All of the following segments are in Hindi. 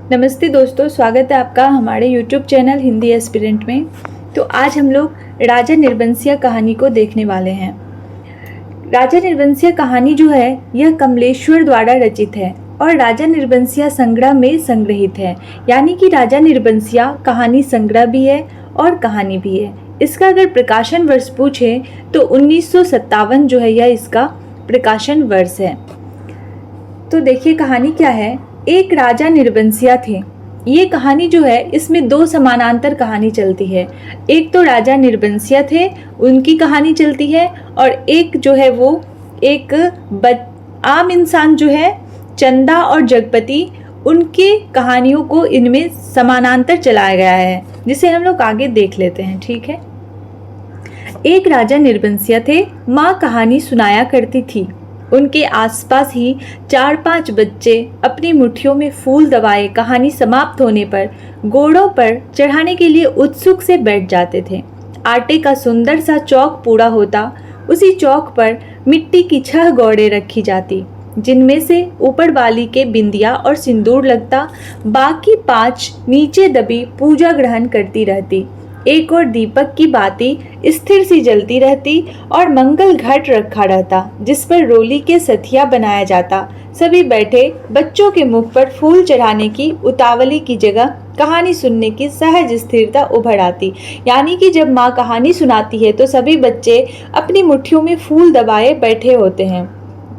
नमस्ते दोस्तों, स्वागत है आपका हमारे YouTube चैनल हिंदी एस्पिरेंट में। तो आज हम लोग राजा निर्बंसिया कहानी को देखने वाले हैं। राजा निर्बंसिया कहानी जो है यह कमलेश्वर द्वारा रचित है और राजा निर्बंसिया संग्रह में संग्रहित है, यानी कि राजा निर्बंसिया कहानी संग्रह भी है और कहानी भी है। इसका अगर प्रकाशन वर्ष पूछे तो 1957 जो है यह इसका प्रकाशन वर्ष है। तो देखिए कहानी क्या है। एक राजा निर्बंसिया थे। ये कहानी जो है इसमें दो समानांतर कहानी चलती है। एक तो राजा निर्बंसिया थे, उनकी कहानी चलती है, और एक जो है वो एक आम इंसान जो है चंदा और जगपति, उनके कहानियों को इनमें समानांतर चलाया गया है, जिसे हम लोग आगे देख लेते हैं। ठीक है। एक राजा निर्बंसिया थे। माँ कहानी सुनाया करती थी। उनके आसपास ही 4-5 बच्चे अपनी मुट्ठियों में फूल दबाए कहानी समाप्त होने पर घोड़ों पर चढ़ाने के लिए उत्सुक से बैठ जाते थे। आटे का सुंदर सा चौक पूरा होता। उसी चौक पर मिट्टी की 6 घोड़े रखी जाती, जिनमें से ऊपर वाली के बिंदिया और सिंदूर लगता। बाकी 5 नीचे दबी पूजा ग्रहण करती रहती। एक और दीपक की बाती स्थिर सी जलती रहती और मंगल घट रखा रहता, जिस पर रोली के सथिया बनाया जाता। सभी बैठे बच्चों के मुख पर फूल चढ़ाने की उतावली की जगह कहानी सुनने की सहज स्थिरता उभर आती। यानी कि जब माँ कहानी सुनाती है तो सभी बच्चे अपनी मुट्ठियों में फूल दबाए बैठे होते हैं।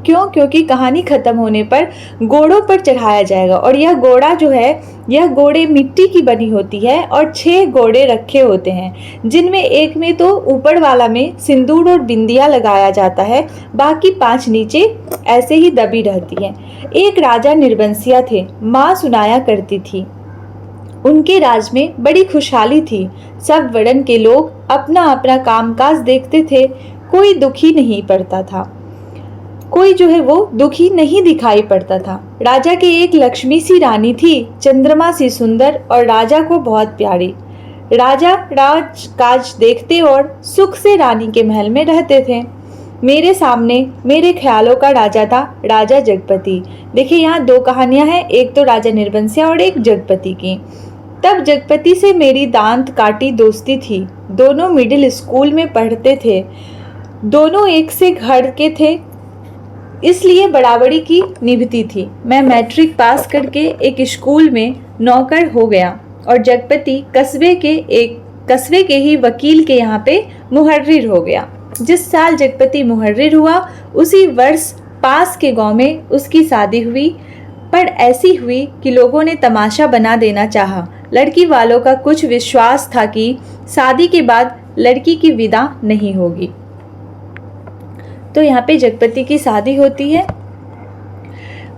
क्यों? क्योंकि कहानी खत्म होने पर घोड़ों पर चढ़ाया जाएगा, और यह घोड़ा जो है यह घोड़े मिट्टी की बनी होती है और 6 घोड़े रखे होते हैं, जिनमें एक में तो ऊपर वाला में सिंदूर और बिंदिया लगाया जाता है, बाकी 5 नीचे ऐसे ही दबी रहती हैं। एक राजा निर्बंसिया थे। माँ सुनाया करती थी। उनके राज में बड़ी खुशहाली थी। सब वर्ण के लोग अपना अपना कामकाज देखते थे। कोई दुखी नहीं पड़ता था, कोई जो है वो दुखी नहीं दिखाई पड़ता था। राजा की एक लक्ष्मी सी रानी थी, चंद्रमा सी सुंदर और राजा को बहुत प्यारी। राजा राज काज देखते और सुख से रानी के महल में रहते थे। मेरे सामने मेरे ख्यालों का राजा था, राजा जगपति। देखिए यहाँ 2 कहानियां हैं, एक तो राजा निर्बंसिया और एक जगपति की। तब जगपति से मेरी दांत काटी दोस्ती थी। दोनों मिडिल स्कूल में पढ़ते थे। दोनों एक से घर के थे, इसलिए बराबरी की निभती थी। मैं मैट्रिक पास करके एक स्कूल में नौकर हो गया और जगपति कस्बे के ही वकील के यहाँ पे मुहर्रिर हो गया। जिस साल जगपति मुहर्रिर हुआ उसी वर्ष पास के गांव में उसकी शादी हुई, पर ऐसी हुई कि लोगों ने तमाशा बना देना चाहा। लड़की वालों का कुछ विश्वास था कि शादी के बाद लड़की की विदा नहीं होगी। तो यहाँ पे जगपति की शादी होती है,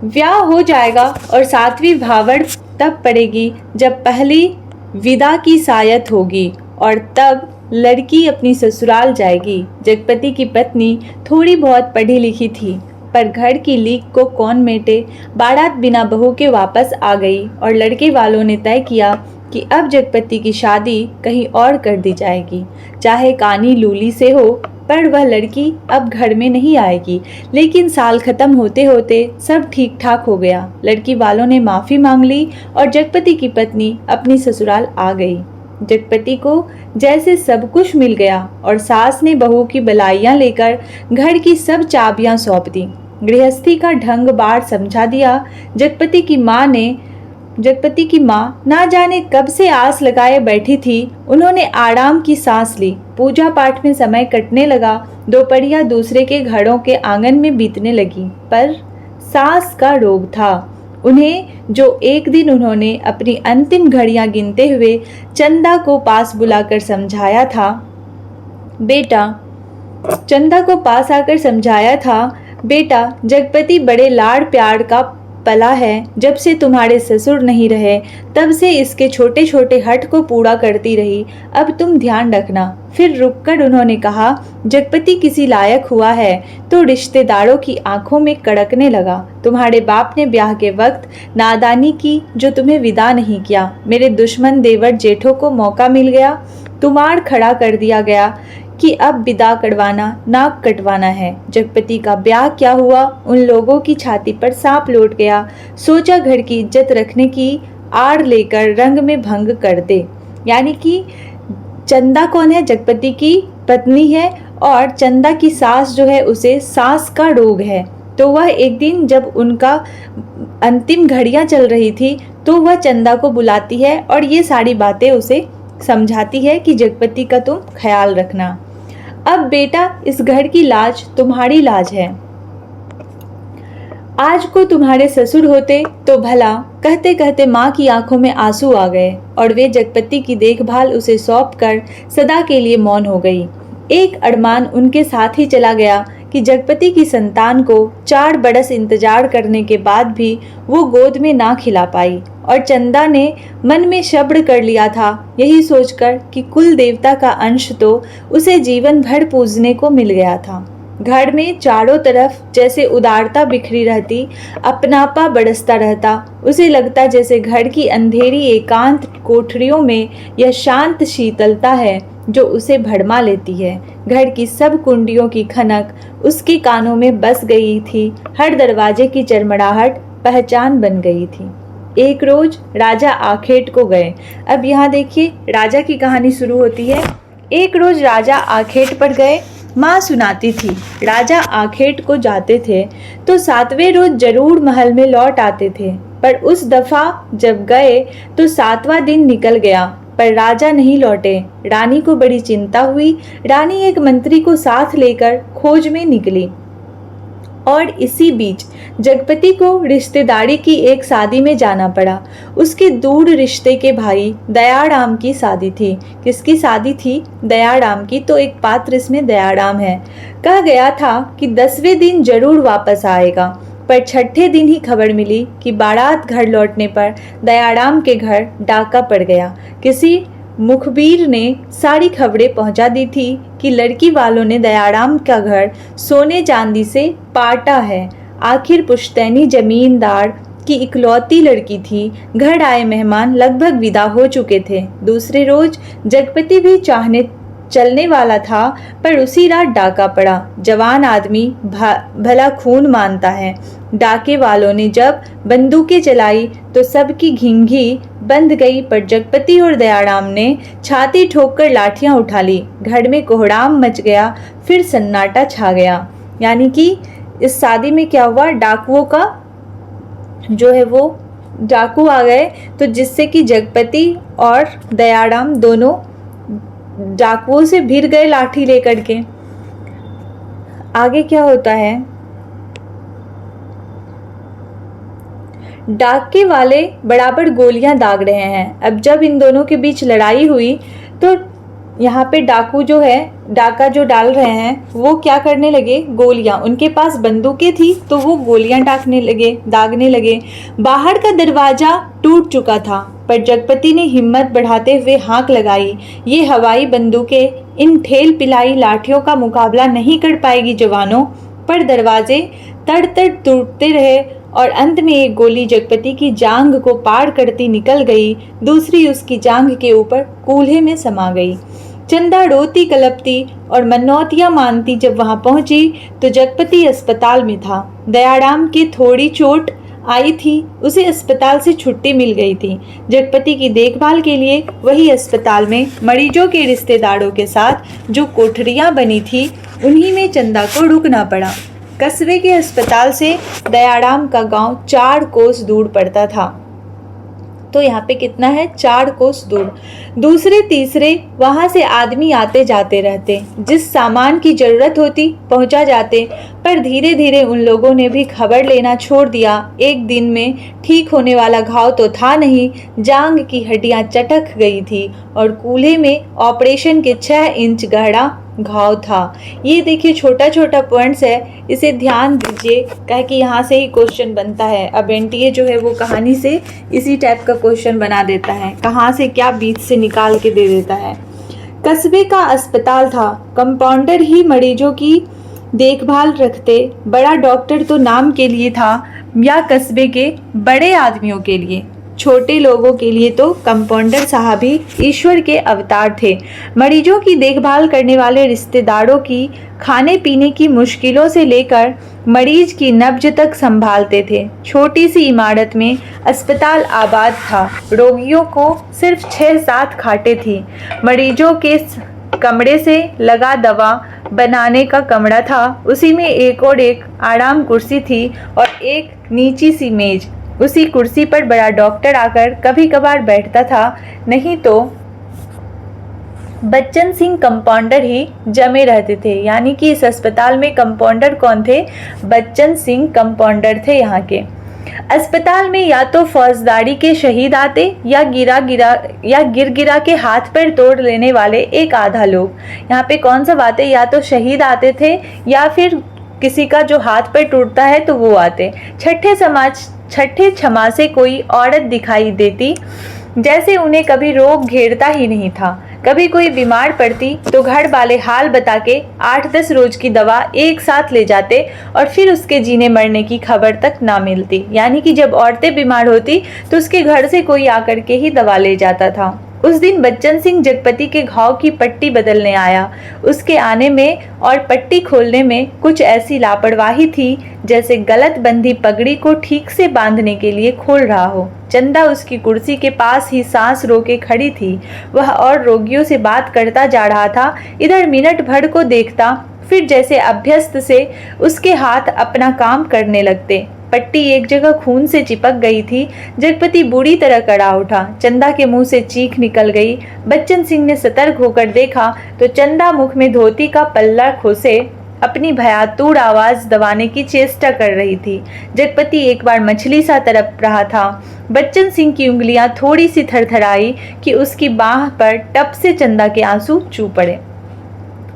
ब्याह हो जाएगा और 7वीं भावड़ तब पड़ेगी जब पहली विदा की सायत होगी, और तब लड़की अपनी ससुराल जाएगी। जगपति की पत्नी थोड़ी बहुत पढ़ी लिखी थी, पर घर की लीक को कौन मेटे। बारात बिना बहू के वापस आ गई और लड़के वालों ने तय किया कि अब जगपति की शादी कहीं और कर दी जाएगी, चाहे कानी लूली से हो, पर वह लड़की अब घर में नहीं आएगी। लेकिन साल खत्म होते होते सब ठीक ठाक हो गया। लड़की वालों ने माफ़ी मांग ली और जगपति की पत्नी अपनी ससुराल आ गई। जगपति को जैसे सब कुछ मिल गया और सास ने बहू की बलाइयाँ लेकर घर की सब चाबियाँ सौंप दी। गृहस्थी का ढंग बार समझा दिया। जगपति की माँ ना जाने कब से आस लगाए बैठी थी। उन्होंने आराम की सांस ली। पूजा पाठ में समय कटने लगा। दोपहरिया दूसरे के घरों के आंगन में बीतने लगी, पर सांस का रोग था उन्हें, जो एक दिन उन्होंने अपनी अंतिम घड़ियां गिनते हुए चंदा को पास बुलाकर समझाया था। बेटा, जगपति बड़े लाड़ प्यार का पला है। जब से तुम्हारे ससुर नहीं रहे तब से इसके छोटे छोटे हट को पूरा करती रही। अब तुम ध्यान रखना। फिर रुककर उन्होंने कहा, जगपति किसी लायक हुआ है तो रिश्तेदारों की आंखों में कड़कने लगा। तुम्हारे बाप ने ब्याह के वक्त नादानी की जो तुम्हें विदा नहीं किया। मेरे दुश्मन देवर जेठों को मौका मिल गया। तुमाड़ खड़ा कर दिया गया कि अब विदा करवाना नाक कटवाना है। जगपति का ब्याह क्या हुआ, उन लोगों की छाती पर सांप लौट गया। सोचा घर की इज्जत रखने की आड़ लेकर रंग में भंग कर दे। यानी कि चंदा कौन है? जगपति की पत्नी है और चंदा की सास जो है उसे सांस का रोग है। तो वह एक दिन जब उनका अंतिम घड़ियां चल रही थी तो वह चंदा को बुलाती है और ये सारी बातें उसे समझाती है कि जगपति का तुम ख्याल रखना। अब बेटा इस घर की लाज तुम्हारी लाज है। आज को तुम्हारे ससुर होते तो भला। कहते कहते माँ की आंखों में आंसू आ गए और वे जगपति की देखभाल उसे सौंप कर सदा के लिए मौन हो गई। एक अरमान उनके साथ ही चला गया कि जगपति की संतान को 4 बरस इंतजार करने के बाद भी वो गोद में ना खिला पाई और चंदा ने मन में शब्द कर लिया था यही सोचकर कि कुल देवता का अंश तो उसे जीवन भर पूजने को मिल गया था। घर में चारों तरफ जैसे उदारता बिखरी रहती, अपनापा बरसता रहता। उसे लगता जैसे घर की अंधेरी एकांत कोठरियों में यह शांत शीतलता है जो उसे भरमा लेती है। घर की सब कुंडियों की खनक उसके कानों में बस गई थी। हर दरवाजे की चरमराहट पहचान बन गई थी। एक रोज राजा आखेट को गए। अब यहाँ देखिए राजा की कहानी शुरू होती है। एक रोज राजा आखेट पर गए। माँ सुनाती थी राजा आखेट को जाते थे तो 7वें रोज जरूर महल में लौट आते थे, पर उस दफा जब गए तो 7वां दिन निकल गया पर राजा नहीं लौटे। रानी को बड़ी चिंता हुई। रानी एक मंत्री को साथ लेकर खोज में निकली और इसी बीच जगपति को रिश्तेदारी की एक शादी में जाना पड़ा। उसके दूर रिश्ते के भाई दयाराम की शादी थी। किसकी शादी थी? दयाराम की। तो एक पात्र इसमें दयाराम है। कहा गया था कि 10वें दिन जरूर वापस आएगा, पर 6ठे दिन ही खबर मिली कि बारात घर लौटने पर दयाराम के घर डाका पड़ गया। किसी मुखबिर ने सारी खबरें पहुंचा दी थी कि लड़की वालों ने दयाराम का घर सोने चांदी से पाटा है। आखिर पुश्तैनी जमींदार की इकलौती लड़की थी। घर आए मेहमान लगभग विदा हो चुके थे। दूसरे रोज जगपति भी चाहने चलने वाला था, पर उसी रात डाका पड़ा। जवान आदमी भला खून मानता है। डाके वालों ने जब बंदूकें चलाई तो सबकी घिंघी बंद गई, पर जगपति और दयाराम ने छाती ठोककर लाठियां उठा ली। घर में कोहराम मच गया, फिर सन्नाटा छा गया। यानी कि इस शादी में क्या हुआ? डाकुओं का जो है वो डाकू आ गए, तो जिससे कि जगपति और दयाराम दोनों डाकुओं से भिड़ गए लाठी लेकर के। आगे क्या होता है? डाके वाले बराबर गोलियां दाग रहे हैं। अब जब इन दोनों के बीच लड़ाई हुई तो यहाँ पे डाकू जो है डाका जो डाल रहे हैं वो क्या करने लगे? गोलियां। उनके पास बंदूकें थी तो वो गोलियां दागने लगे। बाहर का दरवाजा टूट चुका था, पर जगपति ने हिम्मत बढ़ाते हुए हाँक लगाई। ये हवाई बंदूकें इन ठेल पिलाई लाठियों का मुकाबला नहीं कर पाएगी जवानों। पर दरवाजे तड़ तड़ टूटते रहे और अंत में एक गोली जगपति की जांघ को पार करती निकल गई, दूसरी उसकी जांघ के ऊपर कूल्हे में समा गई। चंदा रोती कलपती और मनौतियां मानती जब वहां पहुंची तो जगपति अस्पताल में था। दयाराम की थोड़ी चोट आई थी, उसे अस्पताल से छुट्टी मिल गई थी। जगपति की देखभाल के लिए वही अस्पताल में मरीजों के रिश्तेदारों के साथ जो कोठरियां बनी थी उन्हीं में चंदा को रुकना पड़ा। कस्बे के अस्पताल से दयाराम का गांव 4 कोस दूर पड़ता था। तो यहाँ पे कितना है? 4 कोस दूर। दूसरे तीसरे वहां से आदमी आते जाते रहते, जिस सामान की जरूरत होती पहुंचा जाते, पर धीरे धीरे उन लोगों ने भी खबर लेना छोड़ दिया। एक दिन में ठीक होने वाला घाव तो था नहीं, जांघ की हड्डियां चटक गई थी और कूल्हे में ऑपरेशन के 6 इंच गहरा घाव था। ये देखिए छोटा छोटा पॉइंट्स है, इसे ध्यान दीजिए कह कि यहाँ से ही क्वेश्चन बनता है। अब एनटीए जो है वो कहानी से इसी टाइप का क्वेश्चन बना देता है, कहाँ से क्या बीच से निकाल के दे देता है। कस्बे का अस्पताल था, कंपाउंडर ही मरीजों की देखभाल रखते। बड़ा डॉक्टर तो नाम के लिए था या कस्बे के बड़े आदमियों के लिए, छोटे लोगों के लिए तो कंपाउंडर साहब ही ईश्वर के अवतार थे। मरीजों की देखभाल करने वाले रिश्तेदारों की खाने पीने की मुश्किलों से लेकर मरीज की नब्ज तक संभालते थे। छोटी सी इमारत में अस्पताल आबाद था। रोगियों को सिर्फ 6-7 खाटें थी। मरीजों के कमरे से लगा दवा बनाने का कमरा था, उसी में एक और एक आराम कुर्सी थी और एक नीची सी मेज। उसी कुर्सी पर बड़ा डॉक्टर आकर कभी कभार बैठता था, नहीं तो बच्चन सिंह कंपाउंडर ही जमे रहते थे। यानी कि इस अस्पताल में कंपाउंडर कौन थे? बच्चन सिंह कंपाउंडर थे यहाँ के। अस्पताल में या तो फौजदारी के शहीद आते या गिर गिरा के हाथ पैर तोड़ लेने वाले एक आधा लोग। यहाँ पे कौन सा बात है? या तो शहीद आते थे या फिर किसी का जो हाथ पैर टूटता है तो वो आते। छठे छमा से कोई औरत दिखाई देती, जैसे उन्हें कभी रोग घेरता ही नहीं था। कभी कोई बीमार पड़ती तो घर वाले हाल बता के 8-10 रोज की दवा एक साथ ले जाते और फिर उसके जीने मरने की खबर तक ना मिलती। यानी कि जब औरतें बीमार होती तो उसके घर से कोई आकर के ही दवा ले जाता था। उस दिन बच्चन सिंह जगपति के घाव की पट्टी बदलने आया। उसके आने में और पट्टी खोलने में कुछ ऐसी लापरवाही थी जैसे गलत बंधी पगड़ी को ठीक से बांधने के लिए खोल रहा हो। चंदा उसकी कुर्सी के पास ही सांस रोके खड़ी थी। वह और रोगियों से बात करता जा रहा था। इधर मिनट भर को देखता, फिर जैसे अभ्यस्त से उसके हाथ अपना काम करने लगते। पट्टी एक जगह खून से चिपक गई थी। जगपति बुरी तरह कड़ा उठा। चंदा के मुंह से चीख निकल गई। बच्चन सिंह ने सतर्क होकर देखा तो चंदा मुख में धोती का पल्ला खोसे अपनी भयातुर आवाज दबाने की चेष्टा कर रही थी। जगपति एक बार मछली सा तड़प रहा था। बच्चन सिंह की उंगलियां थोड़ी सी थरथराई कि उसकी बाह पर टप से चंदा के आंसू चू पड़े।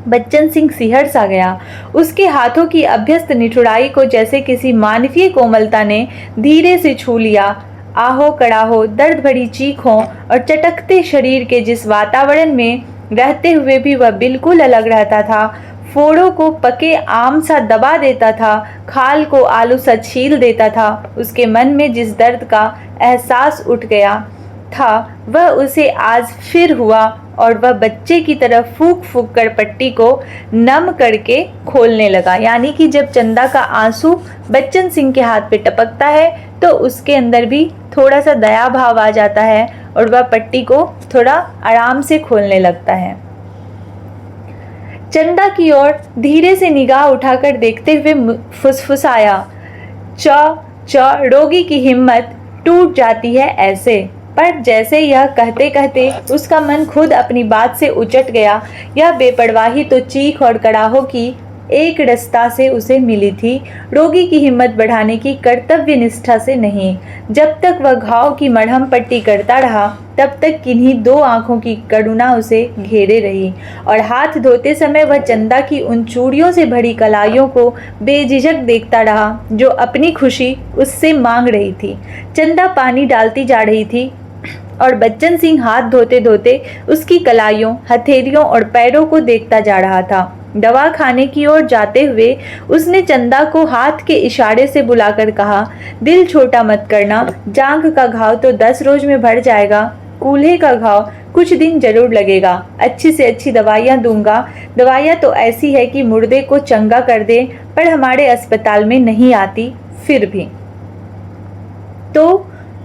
बच्चन सिंह सिहर सा गया। उसके हाथों की अभ्यस्त निठुराई को जैसे किसी मानवीय कोमलता ने धीरे से छू लिया। आहो कड़ाहो, दर्द भरी चीखों और चटकते शरीर के जिस वातावरण में रहते हुए भी वह बिल्कुल अलग रहता था। फोड़ों को पके आम सा दबा देता था, खाल को आलू सा छील देता था। उसके मन में जिस दर्द का एहसास उठ गया था वह उसे आज फिर हुआ और वह बच्चे की तरह फूंक फूंक कर पट्टी को नम करके खोलने लगा। यानी कि जब चंदा का आंसू बच्चन सिंह के हाथ पे टपकता है तो उसके अंदर भी थोड़ा सा दया भाव आ जाता है और वह पट्टी को थोड़ा आराम से खोलने लगता है। चंदा की ओर धीरे से निगाह उठाकर देखते हुए फुसफुसाया, रोगी की हिम्मत टूट जाती है ऐसे। पर जैसे यह कहते कहते उसका मन खुद अपनी बात से उचट गया। यह बेपरवाही तो चीख और कड़ाहों की एक रस्ता से उसे मिली थी, रोगी की हिम्मत बढ़ाने की कर्तव्य निष्ठा से नहीं। जब तक वह घाव की मरहम पट्टी करता रहा तब तक किन्हीं दो आंखों की करुणा उसे घेरे रही और हाथ धोते समय वह चंदा की उन चूड़ियों से भरी कलाइयों को बेझिझक देखता रहा जो अपनी खुशी उससे मांग रही थी। चंदा पानी डालती जा रही थी और बच्चन सिंह हाथ धोते धोते उसकी कलाइयों, हथेलियों और पैरों को देखता जा रहा था। दवा खाने की ओर जाते हुए उसने चंदा को हाथ के इशारे से बुलाकर कहा, दिल छोटा मत करना, जांघ का घाव तो 10 रोज में भर जाएगा, कूल्हे का घाव कुछ दिन जरूर लगेगा, अच्छी से अच्छी दवाइयाँ दूंगा। दवाइयाँ तो ऐसी है कि मुर्दे को चंगा कर दे, पर हमारे अस्पताल में नहीं आती। फिर भी तो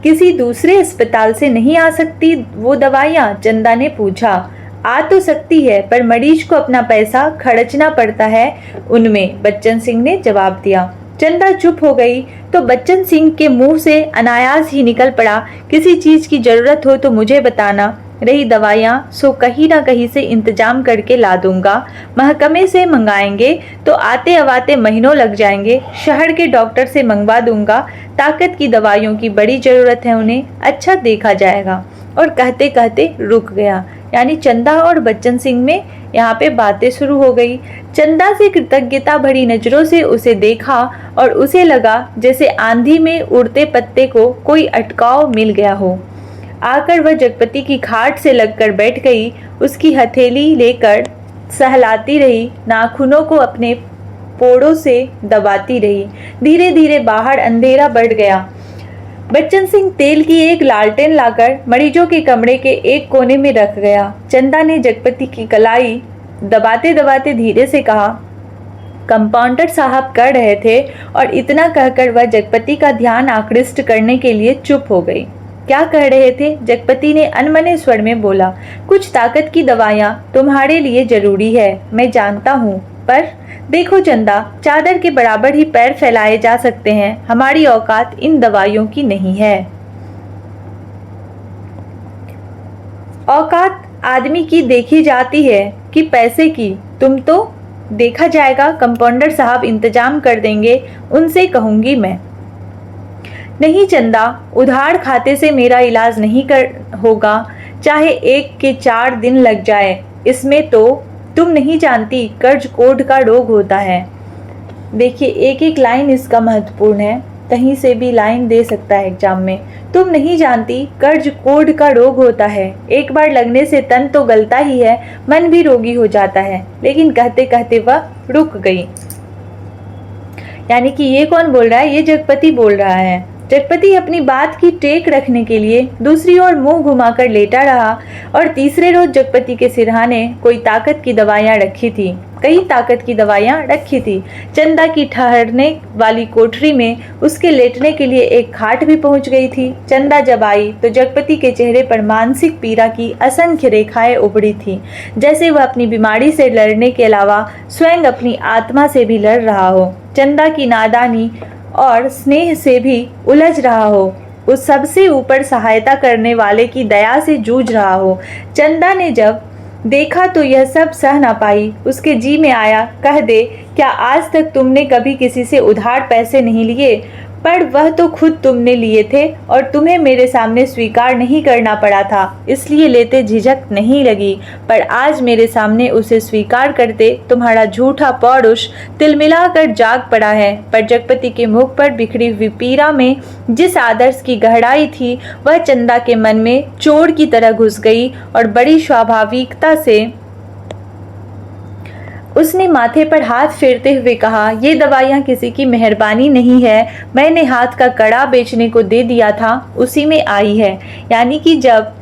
किसी दूसरे अस्पताल से नहीं आ सकती वो दवाइयाँ? चंदा ने पूछा। आ तो सकती है, पर मरीज को अपना पैसा खर्चना पड़ता है उनमें, बच्चन सिंह ने जवाब दिया। चंदा चुप हो गई तो बच्चन सिंह के मुंह से अनायास ही निकल पड़ा, किसी चीज की जरूरत हो तो मुझे बताना, रही दवाइयाँ सो कहीं ना कहीं से इंतजाम करके ला दूंगा, महकमे से मंगाएंगे तो आते अवाते महीनों लग जाएंगे, शहर के डॉक्टर से मंगवा दूंगा, ताकत की दवाइयों की बड़ी जरूरत है उन्हें, अच्छा देखा जाएगा। और कहते कहते रुक गया। यानी चंदा और बच्चन सिंह में यहाँ पे बातें शुरू हो गई। चंदा से कृतज्ञता भरी नजरों से उसे देखा और उसे लगा जैसे आंधी में उड़ते पत्ते को कोई अटकाव मिल गया हो। आकर वह जगपति की खाट से लगकर बैठ गई, उसकी हथेली लेकर सहलाती रही, नाखूनों को अपने पोड़ों से दबाती रही। धीरे धीरे बाहर अंधेरा बढ़ गया। बच्चन सिंह तेल की एक लालटेन लाकर मरीजों के कमरे के एक कोने में रख गया। चंदा ने जगपति की कलाई दबाते दबाते धीरे से कहा, कंपाउंडर साहब कर रहे थे और इतना कहकर वह जगपति का ध्यान आकृष्ट करने के लिए चुप हो गई। क्या कह रहे थे? जगपति ने अनमने स्वर में बोला, कुछ ताकत की दवाइयाँ तुम्हारे लिए जरूरी है, मैं जानता हूँ, पर देखो चंदा, चादर के बराबर ही पैर फैलाए जा सकते हैं, हमारी औकात इन दवाइयों की नहीं है। औकात आदमी की देखी जाती है कि पैसे की? तुम तो देखा जाएगा, कंपाउंडर साहब इंतजाम कर देंगे, उनसे कहूंगी मैं। नहीं चंदा, उधार खाते से मेरा इलाज नहीं होगा, चाहे 1 के 4 दिन लग जाए। इसमें तो तुम नहीं जानती, कर्ज कोढ़ का रोग होता है। देखिए, एक एक लाइन इसका महत्वपूर्ण है, कहीं से भी लाइन दे सकता है एग्जाम में। तुम नहीं जानती, कर्ज कोढ़ का रोग होता है, एक बार लगने से तन तो गलता ही है, मन भी रोगी हो जाता है। लेकिन कहते कहते वह रुक गई। यानी कि ये कौन बोल रहा है? ये जगपति बोल रहा है। जगपति अपनी बात की टेक रखने के लिए दूसरी ओर मुंह घुमाकर लेटा रहा और तीसरे रोज जगपति के सिरहाने कोई ताकत की दवाइयाँ रखी थी, कई ताकत की दवाइयाँ रखी थी। चंदा की ठहरने वाली कोठरी में उसके लेटने के लिए एक खाट भी पहुंच गई थी। चंदा जब आई तो जगपति के चेहरे पर मानसिक पीड़ा की असंख्य रेखाएं उभरी थी, जैसे वह अपनी बीमारी से लड़ने के अलावा स्वयं अपनी आत्मा से भी लड़ रहा हो, चंदा की नादानी और स्नेह से भी उलझ रहा हो, उस सबसे ऊपर सहायता करने वाले की दया से जूझ रहा हो। चंदा ने जब देखा तो यह सब सह ना पाई, उसके जी में आया, कह दे, क्या आज तक तुमने कभी किसी से उधार पैसे नहीं लिए? पर वह तो खुद तुमने लिए थे और तुम्हें मेरे सामने स्वीकार नहीं करना पड़ा था, इसलिए लेते झिझक नहीं लगी। पर आज मेरे सामने उसे स्वीकार करते तुम्हारा झूठा पौरुष तिलमिलाकर जाग पड़ा है। पर जगपति के मुख पर बिखरी हुई पीड़ा में जिस आदर्श की गहराई थी, वह चंदा के मन में चोर की तरह घुस गई और बड़ी स्वाभाविकता से उसने माथे पर हाथ फेरते हुए कहा, ये दवाइयाँ किसी की मेहरबानी नहीं है, मैंने हाथ का कड़ा बेचने को दे दिया था, उसी में आई है। यानी कि जब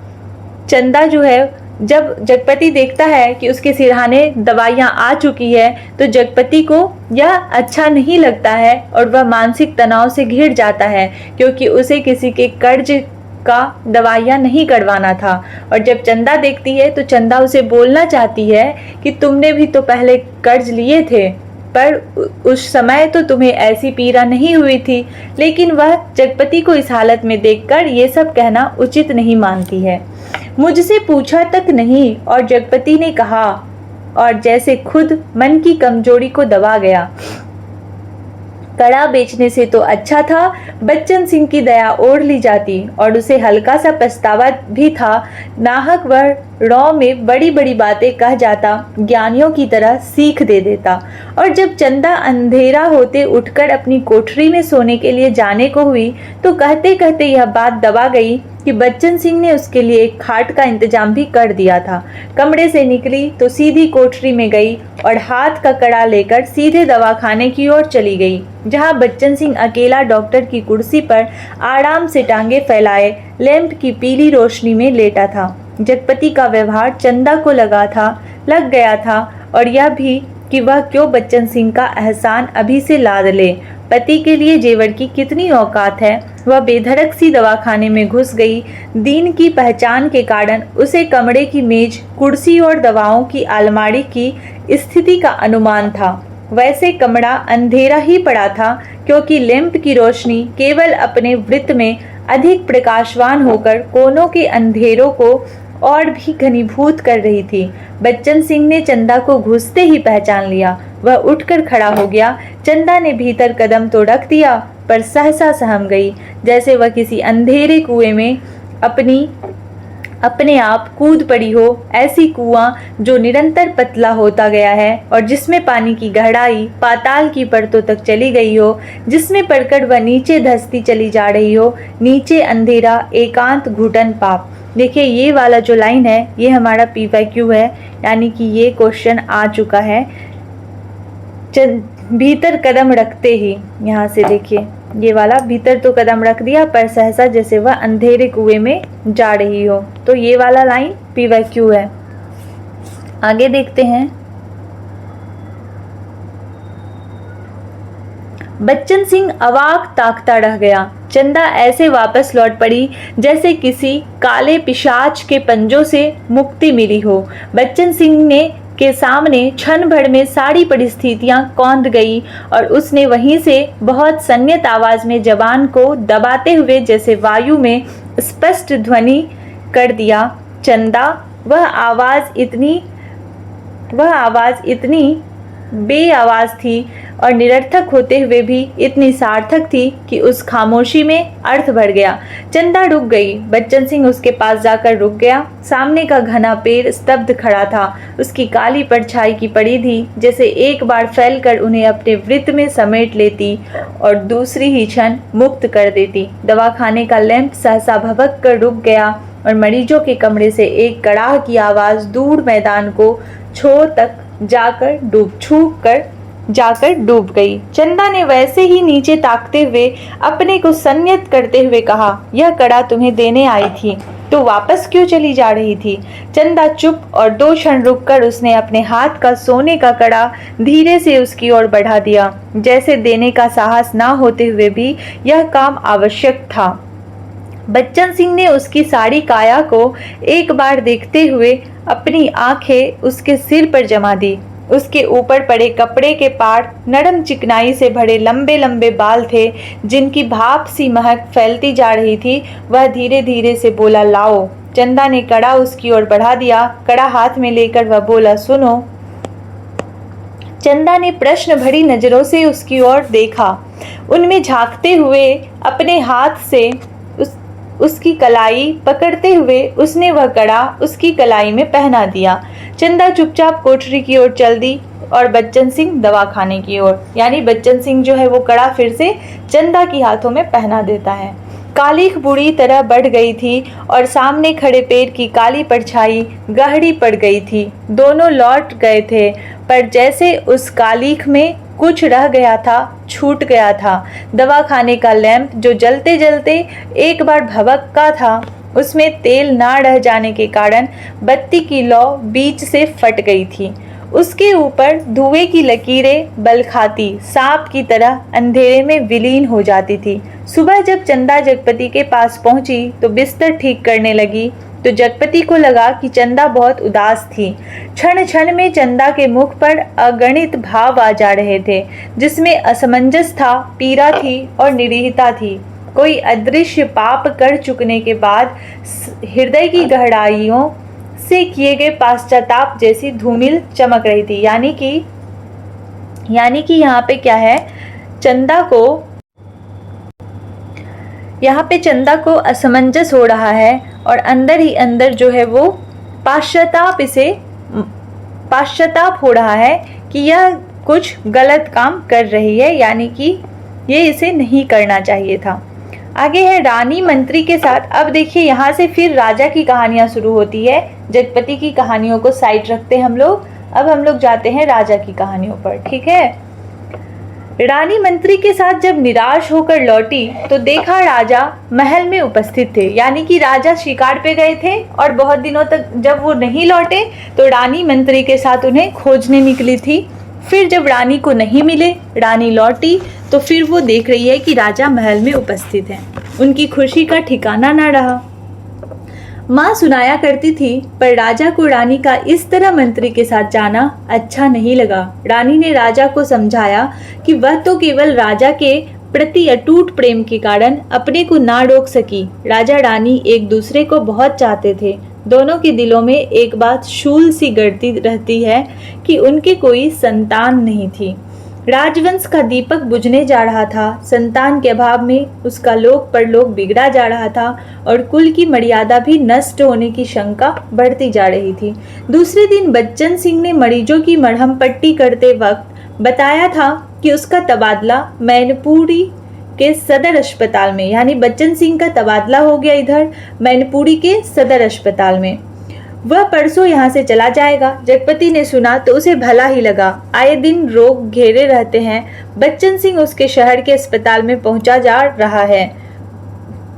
चंदा जो है, जब जगपति देखता है कि उसके सिरहाने दवाइयाँ आ चुकी है, तो जगपति को यह अच्छा नहीं लगता है और वह मानसिक तनाव से घिर जाता है, क्योंकि उसे किसी के कर्ज का दवाइयाँ नहीं करवाना था। और जब चंदा देखती है तो चंदा उसे बोलना चाहती है कि तुमने भी तो पहले कर्ज लिए थे, पर उस समय तो तुम्हें ऐसी पीड़ा नहीं हुई थी। लेकिन वह जगपति को इस हालत में देखकर ये सब कहना उचित नहीं मानती है। मुझसे पूछा तक नहीं, और जगपति ने कहा, और जैसे खुद मन की कमजोरी को दबा गया, कड़ा बेचने से तो अच्छा था बच्चन सिंह की दया ओढ़ ली जाती, और उसे हल्का सा पछतावा भी था, नाहक वह रौ में बड़ी बड़ी बातें कह जाता, ज्ञानियों की तरह सीख दे देता। और जब चंदा अंधेरा होते उठकर अपनी कोठरी में सोने के लिए जाने को हुई, तो कहते कहते यह बात दबा गई कि बच्चन सिंह ने उसके लिए एक खाट का इंतजाम भी कर दिया था। कमरे से निकली तो सीधी कोठरी में गई और हाथ का कड़ा लेकर सीधे दवाखाने की ओर चली गई, जहां बच्चन सिंह अकेला डॉक्टर की कुर्सी पर आराम से टांगे फैलाए लैंप की पीली रोशनी में लेटा था। जगपति का व्यवहार चंदा को लग गया था, और यह भी कि वह क्यों बच्चन सिंह का एहसान अभी से लाद ले। पति के लिए जेवर की कितनी औकात है। वह बेधड़क सी दवाखाने में घुस गई। दीन की पहचान के कारण उसे कमरे की मेज, कुर्सी और दवाओं की अलमारी की स्थिति का अनुमान था। वैसे कमरा अंधेरा ही पड़ा था, क्योंकि लैंप की रोशनी केवल अपने वृत्त में अधिक प्रकाशवान होकर कोनों के अंधेरों को और भी घनीभूत कर रही थी। बच्चन सिंह ने चंदा को घुसते ही पहचान लिया। वह उठकर खड़ा हो गया। चंदा ने भीतर कदम तो रख दिया, पर सहसा सहम गई, जैसे वह किसी अंधेरे कुएं में अपने आप कूद पड़ी हो। ऐसी कुआं जो निरंतर पतला होता गया है और जिसमें पानी की गहराई पाताल की परतों तक चली गई हो, जिसमें पड़कर वह नीचे धंसती चली जा रही हो। नीचे अंधेरा, एकांत, घुटन, पाप। देखिए, ये वाला जो लाइन है ये हमारा PYQ है, यानी कि ये क्वेश्चन आ चुका है। भीतर कदम रखते ही, यहाँ से देखिए ये वाला, भीतर तो कदम रख दिया पर सहसा जैसे वह अंधेरे कुएं में जा रही हो। तो ये वाला लाइन PYQ है। आगे देखते हैं। बच्चन सिंह अवाक ताकता रह गया। चंदा ऐसे वापस लौट पड़ी जैसे किसी काले पिशाच के पंजों से मुक्ति मिली हो। बच्चन सिंह ने के सामने क्षण भर में सारी परिस्थितियां कौंध गई और उसने वहीं से बहुत संयत आवाज में जबान को दबाते हुए जैसे वायु में स्पष्ट ध्वनि कर दिया, चंदा। वह आवाज इतनी बेआवाज थी और निरर्थक होते हुए भी इतनी सार्थक थी कि उस खामोशी में अर्थ भर गया। चंदा रुक गई। बच्चन सिंह उसके पास जाकर रुक गया। सामने का घना पेड़ स्तब्ध खड़ा था। उसकी काली परछाई की पड़ी थी जैसे एक बार फैलकर उन्हें अपने वृत्त में समेट लेती और दूसरी ही क्षण मुक्त कर देती। दवाखाने का लैंप सहसा भभक कर रुक गया और मरीजों के कमरे से एक कड़ाह की आवाज दूर मैदान को छोर तक जाकर डूब गई। चंदा ने वैसे ही नीचे ताकते हुए अपने को संयत करते हुए कहा, यह कड़ा तुम्हें देने आई थी तो वापस क्यों चली जा रही थी? चंदा चुप और 2 क्षण रुककर उसने अपने हाथ का सोने का कड़ा धीरे से उसकी ओर बढ़ा दिया, जैसे देने का साहस ना होते हुए भी यह काम आवश्यक था। बच्चन सिंह ने उसकी सारी काया को एक बार देखते हुए अपनी आंखें उसके सिर पर जमा दी। उसके ऊपर पड़े कपड़े के पार नरम चिकनाई से भरे लंबे लंबे बाल थे जिनकी भाप सी महक फैलती जा रही थी। वह धीरे धीरे से बोला, लाओ। चंदा ने कड़ा उसकी ओर बढ़ा दिया। कड़ा हाथ में लेकर वह बोला, सुनो। चंदा ने प्रश्न भरी नजरों से उसकी ओर देखा। उनमें झांकते हुए अपने हाथ से उसकी कलाई पकड़ते हुए उसने वह कड़ा उसकी कलाई में पहना दिया। चंदा चुपचाप कोठरी की ओर चल दी और बच्चन सिंह दवाखाने की ओर। यानी बच्चन सिंह जो है वो कड़ा फिर से चंदा की हाथों में पहना देता है। कालीख बुरी तरह बढ़ गई थी और सामने खड़े पेड़ की काली परछाई गहरी पड़ गई थी। दोनों लौट गए थे पर जैसे उस कालीख में कुछ रह गया था, छूट गया था। दवाखाने का लैंप जो जलते जलते एक बार भभका था, उसमें तेल ना रह जाने के कारण बत्ती की लौ बीच से फट गई थी। उसके ऊपर धुएं की लकीरें बल खाती सांप की तरह अंधेरे में विलीन हो जाती थी। सुबह जब चंदा जगपति के पास पहुंची तो बिस्तर ठीक करने लगी तो जगपति को लगा कि चंदा बहुत उदास थी। क्षण क्षण में चंदा के मुख पर अगणित भाव आ जा रहे थे, जिसमें असमंजस था, पीड़ा थी और निरीहता थी। कोई अदृश्य पाप कर चुकने के बाद हृदय की गहराइयों से किए गए पाश्चाताप जैसी धूमिल चमक रही थी। यानी कि यहाँ पे क्या है, यहाँ पे चंदा को असमंजस हो रहा है और अंदर ही अंदर जो है वो पाश्चाताप हो रहा है कि यह कुछ गलत काम कर रही है, यानी कि ये इसे नहीं करना चाहिए था। आगे है रानी मंत्री के साथ। अब देखिए यहाँ से फिर राजा की कहानियां शुरू होती है। जगपति की कहानियों को साइड रखते हम लोग, अब हम लोग जाते हैं राजा की कहानियों पर। ठीक है। रानी मंत्री के साथ जब निराश होकर लौटी तो देखा राजा महल में उपस्थित थे। यानी कि राजा शिकार पे गए थे और बहुत दिनों तक जब वो नहीं लौटे तो रानी मंत्री के साथ उन्हें खोजने निकली थी। फिर जब रानी को नहीं मिले, रानी लौटी तो फिर वो देख रही है कि राजा महल में उपस्थित हैं। उनकी खुशी का ठिकाना ना रहा। माँ सुनाया करती थी पर राजा को रानी का इस तरह मंत्री के साथ जाना अच्छा नहीं लगा। रानी ने राजा को समझाया कि वह तो केवल राजा के प्रति अटूट प्रेम के कारण अपने को ना रोक सकी। राजा रानी एक दूसरे को बहुत चाहते थे। दोनों के दिलों में एक बात शूल सी गड़ती रहती है कि उनके कोई संतान नहीं थी। राजवंश का दीपक बुझने जा रहा था। संतान के अभाव में उसका लोक परलोक बिगड़ा जा रहा था और कुल की मर्यादा भी नष्ट होने की शंका बढ़ती जा रही थी। दूसरे दिन बच्चन सिंह ने मरीजों की मरहम पट्टी करते वक्त बताया था कि उसका तबादला मैनपुरी के सदर अस्पताल में, यानी बच्चन सिंह का तबादला हो गया इधर मैनपुरी के सदर अस्पताल में। वह परसों यहाँ से चला जाएगा। जगपति ने सुना तो उसे भला ही लगा। आए दिन रोग घेरे रहते हैं। बच्चन सिंह उसके शहर के अस्पताल में पहुंचा जा रहा है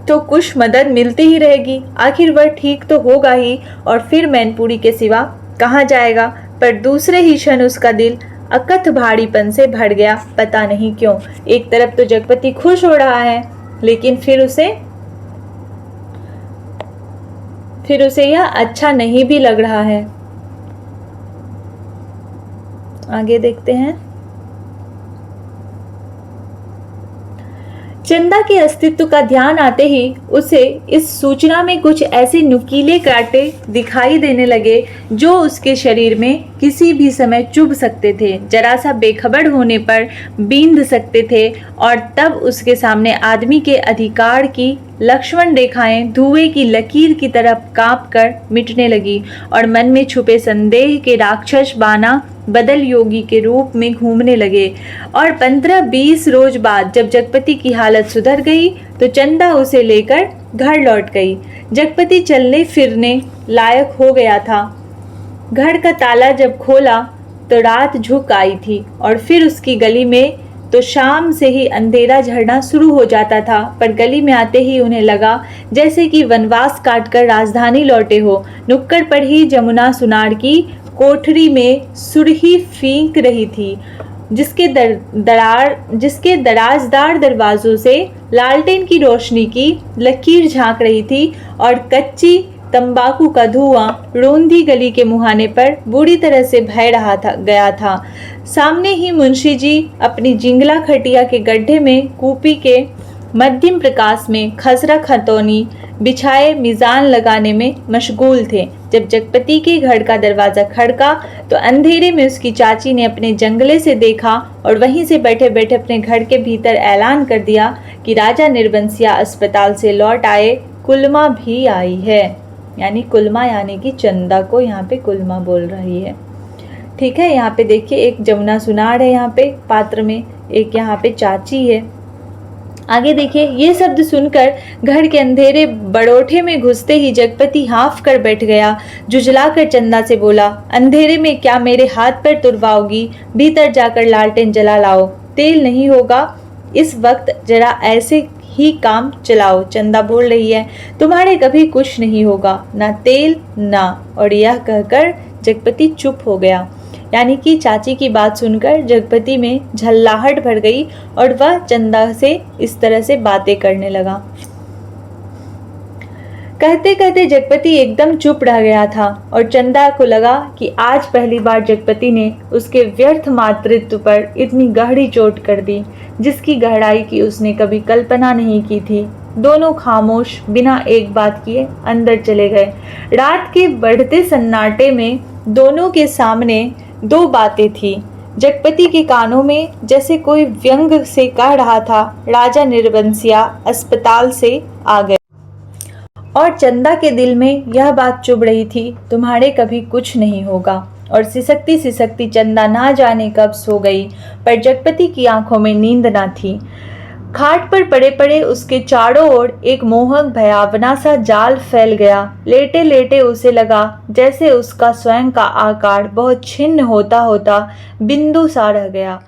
तो कुछ मदद मिलती ही रहेगी। आखिर वह ठीक तो होगा ही और फिर मैनपुरी के सिवा कहाँ जाएगा। पर दूसरे ही क्षण उसका दिल अकथ भारीपन से भर गया, पता नहीं क्यों। एक तरफ तो जगपति खुश हो रहा है, लेकिन फिर उसे यह अच्छा नहीं भी लग रहा है। आगे देखते हैं। चंदा के अस्तित्व का ध्यान आते ही उसे इस सूचना में कुछ ऐसे नुकीले कांटे दिखाई देने लगे जो उसके शरीर में किसी भी समय चुभ सकते थे, जरा सा बेखबर होने पर बींध सकते थे, और तब उसके सामने आदमी के अधिकार की लक्ष्मण रेखाएं धुएं की लकीर की तरफ कांप कर मिटने लगी, और मन में छुपे संदेह के राक्षस बाना बदल योगी के रूप में घूमने लगे। और 15-20 रोज बाद जब जगपति की हालत सुधर गई तो चंदा उसे लेकर घर लौट गई। जगपति चलने फिरने लायक हो गया था। घर का ताला जब खोला तो रात झुक आई थी, और फिर उसकी गली में तो शाम से ही अंधेरा झड़ना शुरू हो जाता था, पर गली में आते ही उन्हें लगा जैसे कि वनवास काटकर राजधानी लौटे हो। नुक्कड़ पर ही जमुना सुनार की कोठरी में सुरही फींक रही थी, जिसके दराजदार दरवाजों से लालटेन की रोशनी की लकीर झांक रही थी, और कच्ची तंबाकू का धुआं रोंधी गली के मुहाने पर बुरी तरह से भय गया था। सामने ही मुंशी जी अपनी जिंगला खटिया के गड्ढे में कूपी के मध्यम प्रकाश में खसरा खतौनी बिछाए मिजान लगाने में मशगूल थे। जब जगपति के घर का दरवाजा खड़का तो अंधेरे में उसकी चाची ने अपने जंगले से देखा, और वहीं से बैठे बैठे अपने घर के भीतर ऐलान कर दिया कि राजा निर्बंसिया अस्पताल से लौट आए, कुलमा भी आई है। यानी कुलमा यानी कि चंदा को यहाँ पे कुलमा बोल रही है। ठीक है, यहाँ पे देखिए एक जमुना सुनार है, यहाँ पे पात्र में एक यहाँ पे चाची है। आगे देखिए, ये शब्द सुनकर घर के अंधेरे बड़ोठे में घुसते ही जगपति हाँफ कर बैठ गया। जुझलाकर चंदा से बोला, अंधेरे में क्या मेरे हाथ पर तुरवाओगी? भीतर जाकर लालटेन जला लाओ। तेल नहीं होगा इस वक्त, जरा ऐसे ही काम चलाओ। चंदा बोल रही है, तुम्हारे कभी कुछ नहीं होगा, ना तेल ना। और यह कहकर जगपति चुप हो गया। यानी कि चाची की बात सुनकर जगपति में झल्लाहट भर गई, और वह चंदा से इस तरह से बातें करने लगा। कहते कहते जगपति एकदम चुप रह गया था, और चंदा को लगा कि आज पहली बार जगपति ने उसके व्यर्थ मातृत्व पर इतनी गहरी चोट कर दी, जिसकी गहराई की उसने कभी कल्पना नहीं की थी। दोनों खामोश बिना एक बात किए अंदर चले गए। रात के बढ़ते सन्नाटे में दोनों के सामने दो बातें थी। जगपति के कानों में जैसे कोई व्यंग से कह रहा था, राजा निर्बंसिया अस्पताल से आ गए। और चंदा के दिल में यह बात चुभ रही थी, तुम्हारे कभी कुछ नहीं होगा। और सिसकती सिसकती चंदा ना जाने कब सो गई, पर जगपति की आंखों में नींद ना थी। खाट पर पड़े पड़े उसके चारों ओर एक मोहक भयावना सा जाल फैल गया। लेटे लेटे उसे लगा जैसे उसका स्वयं का आकार बहुत छिन्न होता होता बिंदु सा रह गया।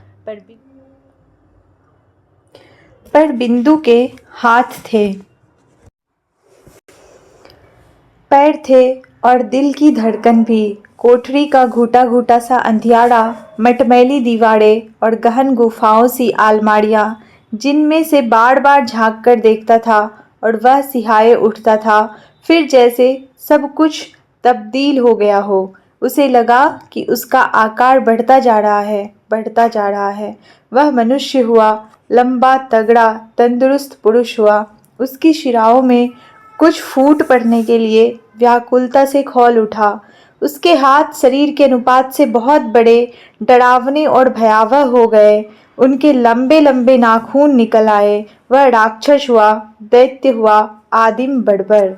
पर बिंदु के हाथ थे, पैर थे, और दिल की धड़कन भी। कोठरी का घुटा घुटा सा अंधियारा, मटमैली दीवारें और गहन गुफाओं सी आलमारियां, जिनमें से बार बार झांक कर देखता था, और वह सिहाए उठता था। फिर जैसे सब कुछ तब्दील हो गया हो। उसे लगा कि उसका आकार बढ़ता जा रहा है, बढ़ता जा रहा है। वह मनुष्य हुआ, लंबा तगड़ा तंदुरुस्त पुरुष हुआ। उसकी शिराओं में कुछ फूट पड़ने के लिए व्याकुलता से खौल उठा। उसके हाथ शरीर के अनुपात से बहुत बड़े, डरावने और भयावह हो गए। उनके लंबे लंबे नाखून निकल आए। वह राक्षस हुआ, दैत्य हुआ, आदिम बर्बर।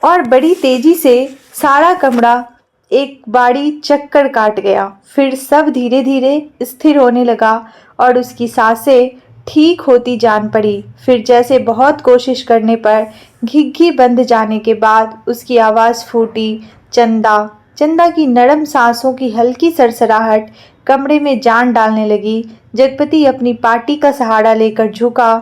और बड़ी तेजी से सारा कमरा एक बारी चक्कर काट गया। फिर सब धीरे धीरे स्थिर होने लगा, और उसकी सांसें ठीक होती जान पड़ी। फिर जैसे बहुत कोशिश करने पर घिघी बंध जाने के बाद उसकी आवाज़ फूटी, चंदा। चंदा की नरम सांसों की हल्की सरसराहट कमरे में जान डालने लगी। जगपति अपनी पाटी का सहारा लेकर झुका।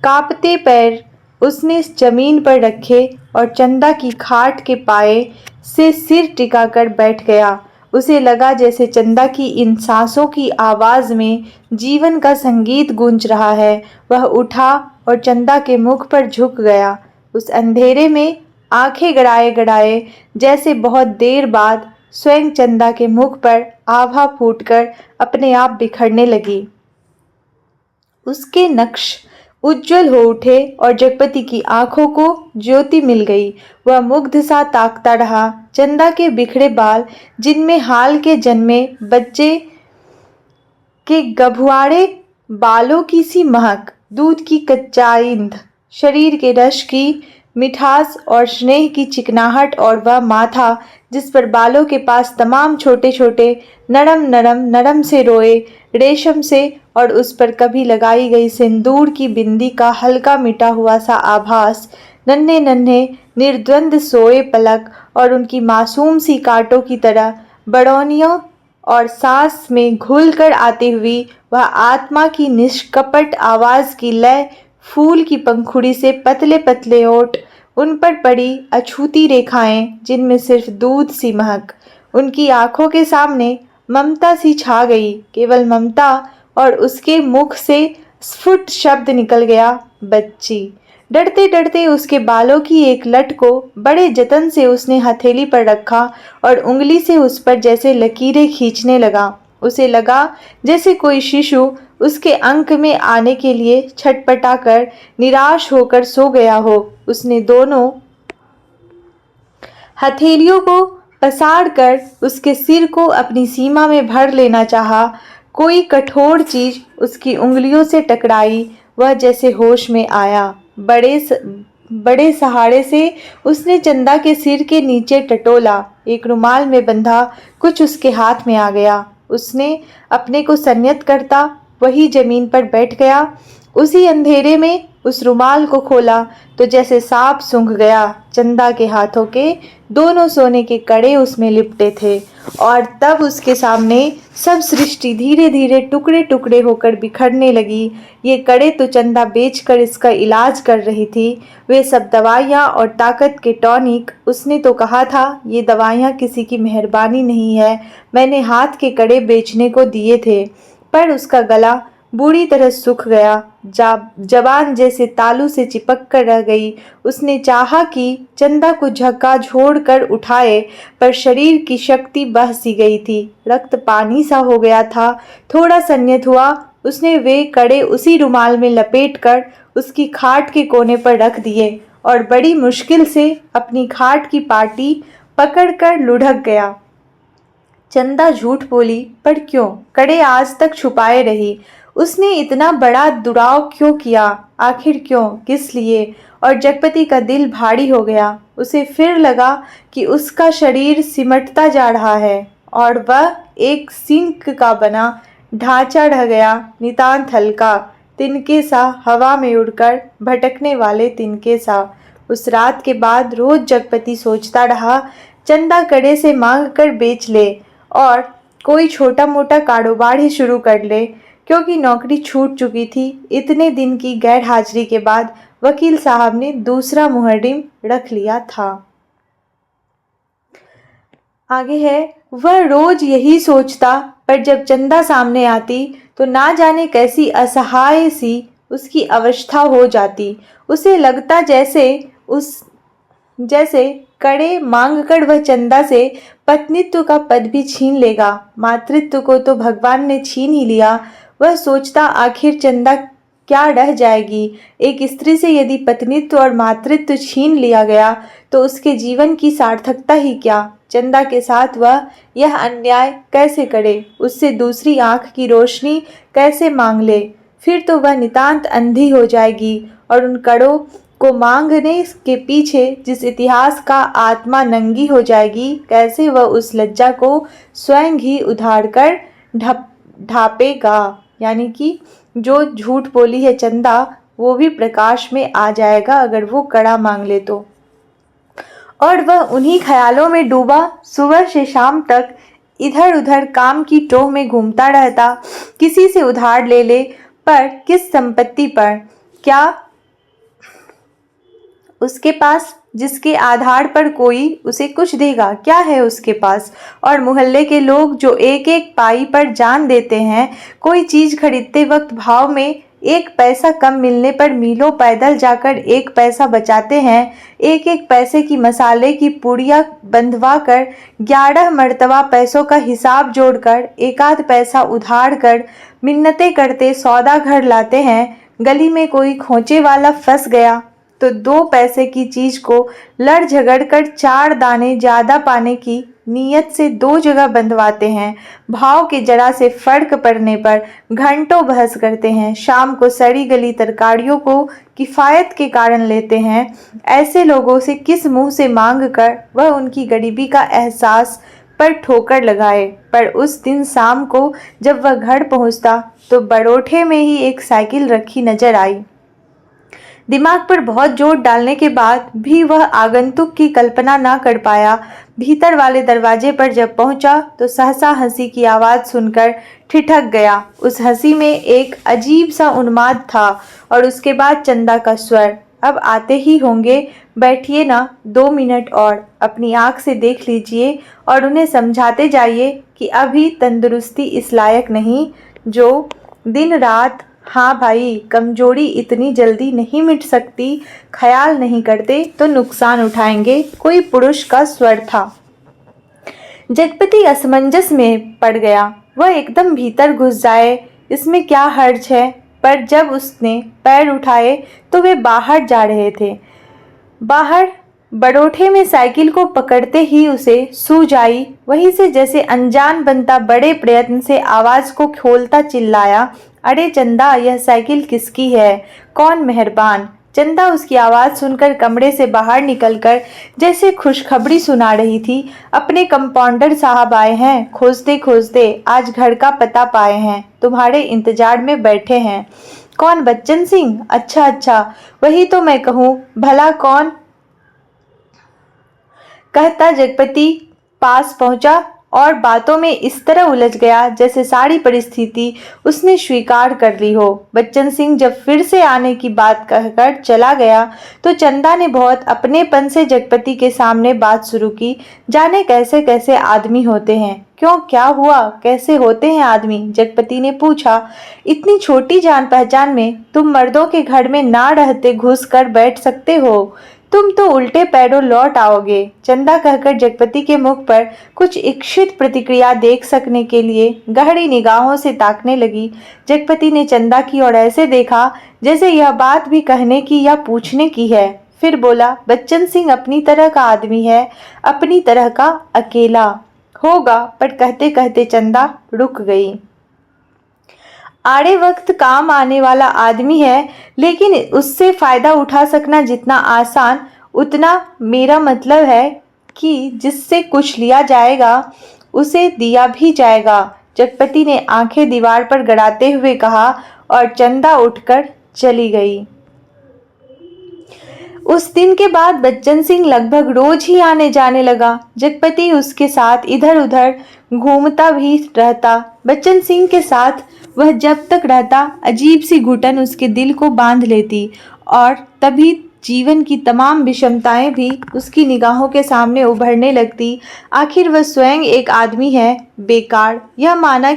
कांपते पैर उसने जमीन पर रखे और चंदा की खाट के पाए से सिर टिकाकर बैठ गया। उसे लगा जैसे चंदा की इन सांसों की आवाज में जीवन का संगीत गूंज रहा है। वह उठा और चंदा के मुख पर झुक गया। उस अंधेरे में आंखें गड़ाए गड़ाए जैसे बहुत देर बाद स्वयं चंदा के मुख पर आभा फूटकर अपने आप बिखरने लगी। उसके नक्श उज्जवल हो उठे और जगपति की आंखों को ज्योति मिल गई। वह मुग्ध सा ताकता रहा। चंदा के बिखरे बाल, जिनमें हाल के जन्मे बच्चे के गभुआड़े बालों की सी महक, दूध की कच्चाइंध, शरीर के रस की मिठास और स्नेह की चिकनाहट, और वह माथा जिस पर बालों के पास तमाम छोटे छोटे नरम नरम नरम से रोए रेशम से और उस पर कभी लगाई गई सिंदूर की बिंदी का हल्का मिटा हुआ सा आभास, नन्हे नन्हे निर्द्वंद सोए पलक और उनकी मासूम सी कांटों की तरह बड़ौनियों और सांस में घुल कर आती हुई वह आत्मा की निष्कपट आवाज की लय, फूल की पंखुड़ी से पतले पतले ओठ, उन पर पड़ी अछूती रेखाएं जिनमें सिर्फ दूध सी महक। उनकी आंखों के सामने ममता सी छा गई, केवल ममता, और उसके मुख से स्फुट शब्द निकल गया, बच्ची। डरते डरते उसके बालों की एक लट को बड़े जतन से उसने हथेली पर रखा और उंगली से उस पर जैसे लकीरें खींचने लगा। उसे लगा जैसे कोई शिशु उसके अंक में आने के लिए छटपटाकर निराश होकर सो गया हो। उसने दोनों हथेलियों को पसार कर उसके सिर को अपनी सीमा में भर लेना चाहा। कोई कठोर चीज उसकी उंगलियों से टकराई। वह जैसे होश में आया। बड़े सहारे से उसने चंदा के सिर के नीचे टटोला। एक रुमाल में बंधा कुछ उसके हाथ में आ गया। उसने अपने को संयत करता वही जमीन पर बैठ गया। उसी अंधेरे में उस रुमाल को खोला तो जैसे सांप सूंघ गया। चंदा के हाथों के दोनों सोने के कड़े उसमें लिपटे थे और तब उसके सामने सब सृष्टि धीरे धीरे टुकड़े टुकड़े होकर बिखरने लगी। ये कड़े तो चंदा बेचकर इसका इलाज कर रही थी। वे सब दवाइयाँ और ताकत के टॉनिक। उसने तो कहा था ये दवाइयाँ किसी की मेहरबानी नहीं है, मैंने हाथ के कड़े बेचने को दिए थे। पर उसका गला बुरी तरह सूख गया। जबान जैसे तालू से चिपक कर रह गई। उसने चाहा कि चंदा को झकझोर कर उठाए, पर शरीर की शक्ति बह सी गई थी। रक्त पानी सा हो गया था। थोड़ा संयत हुआ। उसने वे कड़े उसी रुमाल में लपेटकर उसकी खाट के कोने पर रख दिए और बड़ी मुश्किल से अपनी खाट की पाटी पकड़कर लुढ़क गया। चंदा झूठ बोली, पर क्यों? कड़े आज तक छुपाए रही। उसने इतना बड़ा दुराव क्यों किया? आखिर क्यों? किस लिए? और जगपति का दिल भारी हो गया। उसे फिर लगा कि उसका शरीर सिमटता जा रहा है और वह एक सिंक का बना ढांचा ढह गया, नितांत हल्का, तिनके सा, हवा में उड़कर भटकने वाले तिनके सा। उस रात के बाद रोज जगपति सोचता रहा, चंदा कड़े से मांग कर बेच ले और कोई छोटा मोटा कारोबार ही शुरू कर ले, क्योंकि नौकरी छूट चुकी थी। इतने दिन की गैर हाजिरी के बाद वकील साहब ने दूसरा मुहर्रिम रख लिया था। आगे है, वह रोज यही सोचता, पर जब चंदा सामने आती तो ना जाने कैसी असहाय सी उसकी अवस्था हो जाती। उसे लगता जैसे कड़े मांगकर वह चंदा से पत्नीत्व का पद भी छीन लेगा। मातृत्व को तो भगवान ने छीन ही लिया। वह सोचता, आखिर चंदा क्या रह जाएगी? एक स्त्री से यदि पत्नीत्व और मातृत्व छीन लिया गया तो उसके जीवन की सार्थकता ही क्या? चंदा के साथ वह यह अन्याय कैसे करे? उससे दूसरी आंख की रोशनी कैसे मांग ले? फिर तो वह नितांत अंधी हो जाएगी और उन कड़ों को मांगने के पीछे जिस इतिहास का आत्मा नंगी हो जाएगी, कैसे वह उस लज्जा को स्वयं ही उधार कर ढापेगा? यानी कि जो झूठ बोली है चंदा, वो भी प्रकाश में आ जाएगा अगर वो कड़ा मांग ले तो। और वह उन्हीं ख्यालों में डूबा सुबह से शाम तक इधर उधर काम की टोह में घूमता रहता। किसी से उधार ले, पर किस संपत्ति पर? क्या उसके पास, जिसके आधार पर कोई उसे कुछ देगा, क्या है उसके पास। और मोहल्ले के लोग जो एक एक पाई पर जान देते हैं, कोई चीज़ खरीदते वक्त भाव में एक पैसा कम मिलने पर मीलों पैदल जाकर एक पैसा बचाते हैं, एक एक पैसे की मसाले की पुड़िया बंधवा कर 11 मर्तबा पैसों का हिसाब जोड़कर एक आध पैसा उधार कर मिन्नतें करते सौदा घर लाते हैं। गली में कोई खोचे वाला फंस गया तो 2 पैसे की चीज को लड़ झगड़ कर 4 दाने ज्यादा पाने की नीयत से 2 जगह बंधवाते हैं। भाव के जरा से फर्क पड़ने पर घंटों बहस करते हैं। शाम को सड़ी गली तरकारियों को किफायत के कारण लेते हैं। ऐसे लोगों से किस मुंह से मांग कर वह उनकी गरीबी का एहसास पर ठोकर लगाए। पर उस दिन शाम को जब वह घर पहुंचता तो बरोठे में ही एक साइकिल रखी नजर आई। दिमाग पर बहुत जोर डालने के बाद भी वह आगंतुक की कल्पना न कर पाया। भीतर वाले दरवाजे पर जब पहुंचा तो सहसा हंसी की आवाज़ सुनकर ठिठक गया। उस हंसी में एक अजीब सा उन्माद था और उसके बाद चंदा का स्वर, अब आते ही होंगे, बैठिए ना 2 मिनट और, अपनी आँख से देख लीजिए और उन्हें समझाते जाइए कि अभी तंदुरुस्ती इस लायक नहीं जो दिन रात, हाँ भाई, कमजोरी इतनी जल्दी नहीं मिट सकती, ख्याल नहीं करते तो नुकसान उठाएंगे, कोई पुरुष का स्वर था। जगपति असमंजस में पड़ गया। वह एकदम भीतर घुस जाए इसमें क्या हर्ज है, पर जब उसने पैर उठाए तो वे बाहर जा रहे थे। बाहर बरोठे में साइकिल को पकड़ते ही उसे सूझ आई। वहीं से जैसे अनजान बनता बड़े प्रयत्न से आवाज़ को खोलता चिल्लाया, अरे चंदा, यह साइकिल किसकी है? कौन मेहरबान? चंदा उसकी आवाज़ सुनकर कमरे से बाहर निकलकर जैसे खुशखबरी सुना रही थी, अपने कंपाउंडर साहब आए हैं, खोजते खोजते आज घर का पता पाए हैं, तुम्हारे इंतजार में बैठे हैं। कौन? बच्चन सिंह? अच्छा अच्छा, वही तो मैं कहूँ, भला कौन? कहता जगपति पास पहुंचा और बातों में इस तरह उलझ गया जैसे सारी परिस्थिति उसने स्वीकार कर ली हो। बच्चन सिंह जब फिर से आने की बात कहकर चला गया तो चंदा ने बहुत अपनेपन से जगपति के सामने बात शुरू की। जाने कैसे कैसे आदमी होते हैं। क्यों, क्या हुआ? कैसे होते हैं आदमी? जगपति ने पूछा। इतनी छोटी जान पहचान में तुम मर्दों के घर में ना रहते घुस कर बैठ सकते हो? तुम तो उल्टे पैरों लौट आओगे। चंदा कहकर जगपति के मुख पर कुछ इच्छित प्रतिक्रिया देख सकने के लिए गहरी निगाहों से ताकने लगी। जगपति ने चंदा की ओर ऐसे देखा जैसे यह बात भी कहने की या पूछने की है। फिर बोला, बच्चन सिंह अपनी तरह का आदमी है, अपनी तरह का अकेला होगा। पर कहते कहते चंदा रुक गई। आड़े वक्त काम आने वाला आदमी है, लेकिन उससे फ़ायदा उठा सकना जितना आसान, उतना मेरा मतलब है कि जिससे कुछ लिया जाएगा उसे दिया भी जाएगा। जगपति ने आंखें दीवार पर गड़ाते हुए कहा और चंदा उठकर चली गई। उस दिन के बाद बच्चन सिंह लगभग रोज ही आने जाने लगा। जगपति उसके साथ इधर उधर घूमता भी रहता। बच्चन सिंह के साथ वह जब तक रहता अजीब सी घुटन उसके दिल को बांध लेती और तभी जीवन की तमाम विषमताएं भी उसकी निगाहों के सामने उभरने लगती। आखिर वह स्वयं एक आदमी है, बेकार। यह माना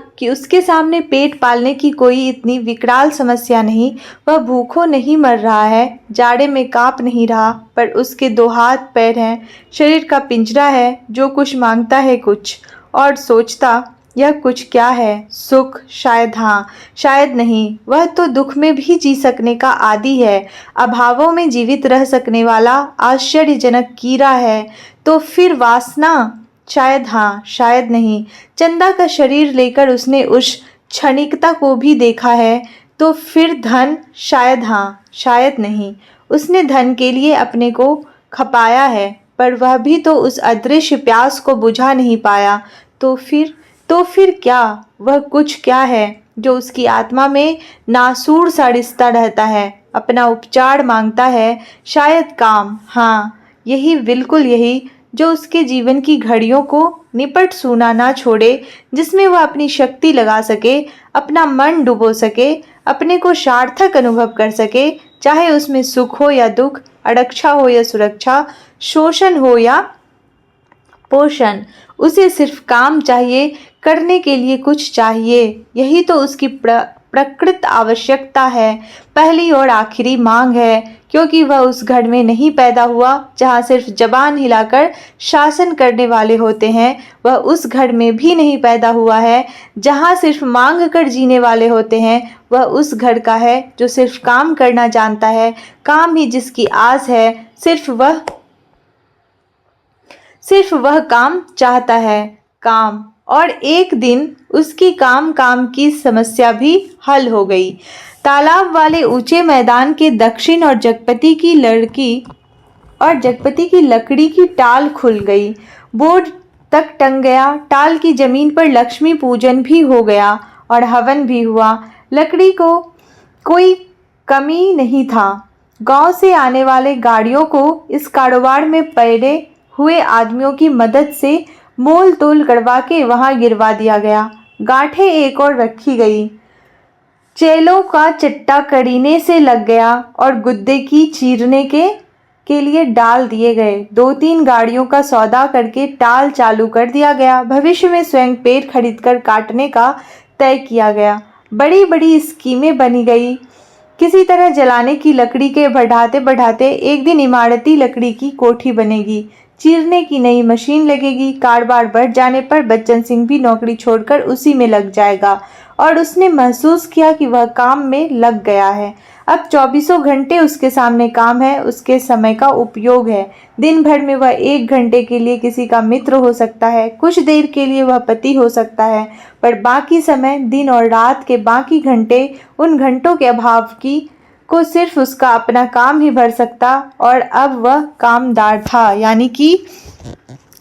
कि उसके सामने पेट पालने की कोई इतनी विकराल समस्या नहीं। वह भूखों नहीं मर रहा है, जाड़े में कांप नहीं रहा, पर उसके 2 हाथ पैर हैं, शरीर का पिंजरा है जो कुछ मांगता है कुछ, और सोचता यह कुछ क्या है? सुख? शायद हाँ, शायद नहीं। वह तो दुख में भी जी सकने का आदी है, अभावों में जीवित रह सकने वाला आश्चर्यजनक कीड़ा है। तो फिर वासना? शायद हाँ, शायद नहीं। चंदा का शरीर लेकर उसने उस क्षणिकता को भी देखा है। तो फिर धन? शायद हाँ, शायद नहीं। उसने धन के लिए अपने को खपाया है, पर वह भी तो उस अदृश्य प्यास को बुझा नहीं पाया। तो फिर क्या? वह कुछ क्या है जो उसकी आत्मा में नासूर सा रिश्ता रहता है, अपना उपचार मांगता है? शायद काम? हाँ, यही, बिल्कुल यही जो उसके जीवन की घड़ियों को निपट सूना ना छोड़े, जिसमें वह अपनी शक्ति लगा सके, अपना मन डुबो सके, अपने को सार्थक अनुभव कर सके, चाहे उसमें सुख हो या दुख, अरक्षा हो या सुरक्षा, शोषण हो या पोषण। उसे सिर्फ काम चाहिए, करने के लिए कुछ चाहिए। यही तो उसकी प्रकृत आवश्यकता है, पहली और आखिरी मांग है, क्योंकि वह उस घर में नहीं पैदा हुआ जहाँ सिर्फ जबान हिलाकर शासन करने वाले होते हैं। वह उस घर में भी नहीं पैदा हुआ है जहाँ सिर्फ मांग कर जीने वाले होते हैं। वह उस घर का है जो सिर्फ काम करना जानता है, काम ही जिसकी आस है, सिर्फ वह काम चाहता है, काम। और एक दिन उसकी काम की समस्या भी हल हो गई। तालाब वाले ऊंचे मैदान के दक्षिण और जगपति की लकड़ी की टाल खुल गई। बोर्ड तक टंग गया। टाल की जमीन पर लक्ष्मी पूजन भी हो गया और हवन भी हुआ। लकड़ी को कोई कमी नहीं था। गांव से आने वाले गाड़ियों को इस कारोबार में पड़े हुए आदमियों की मदद से मोल तोल करवा के वहां गिरवा दिया गया। गांठें एक और रखी गई। चेलों का चट्टा करीने से लग गया और गुद्दे की चीरने के लिए डाल दिए गए। 2-3 गाड़ियों का सौदा करके टाल चालू कर दिया गया। भविष्य में स्वयं पेड़ खरीदकर काटने का तय किया गया। बड़ी बड़ी स्कीमें बनी गई। किसी तरह जलाने की लकड़ी के बढ़ाते बढ़ाते एक दिन इमारती लकड़ी की कोठी बनेगी, चीरने की नई मशीन लगेगी। कारोबार बढ़ जाने पर बच्चन सिंह भी नौकरी छोड़कर उसी में लग जाएगा और उसने महसूस किया कि वह काम में लग गया है। अब 24 घंटे उसके सामने काम है, उसके समय का उपयोग है। दिन भर में वह 1 घंटे के लिए किसी का मित्र हो सकता है, कुछ देर के लिए वह पति हो सकता है, पर बाकी समय, दिन और रात के बाकी घंटे, उन घंटों के अभाव को सिर्फ उसका अपना काम ही भर सकता। और अब वह कामदार था, यानी कि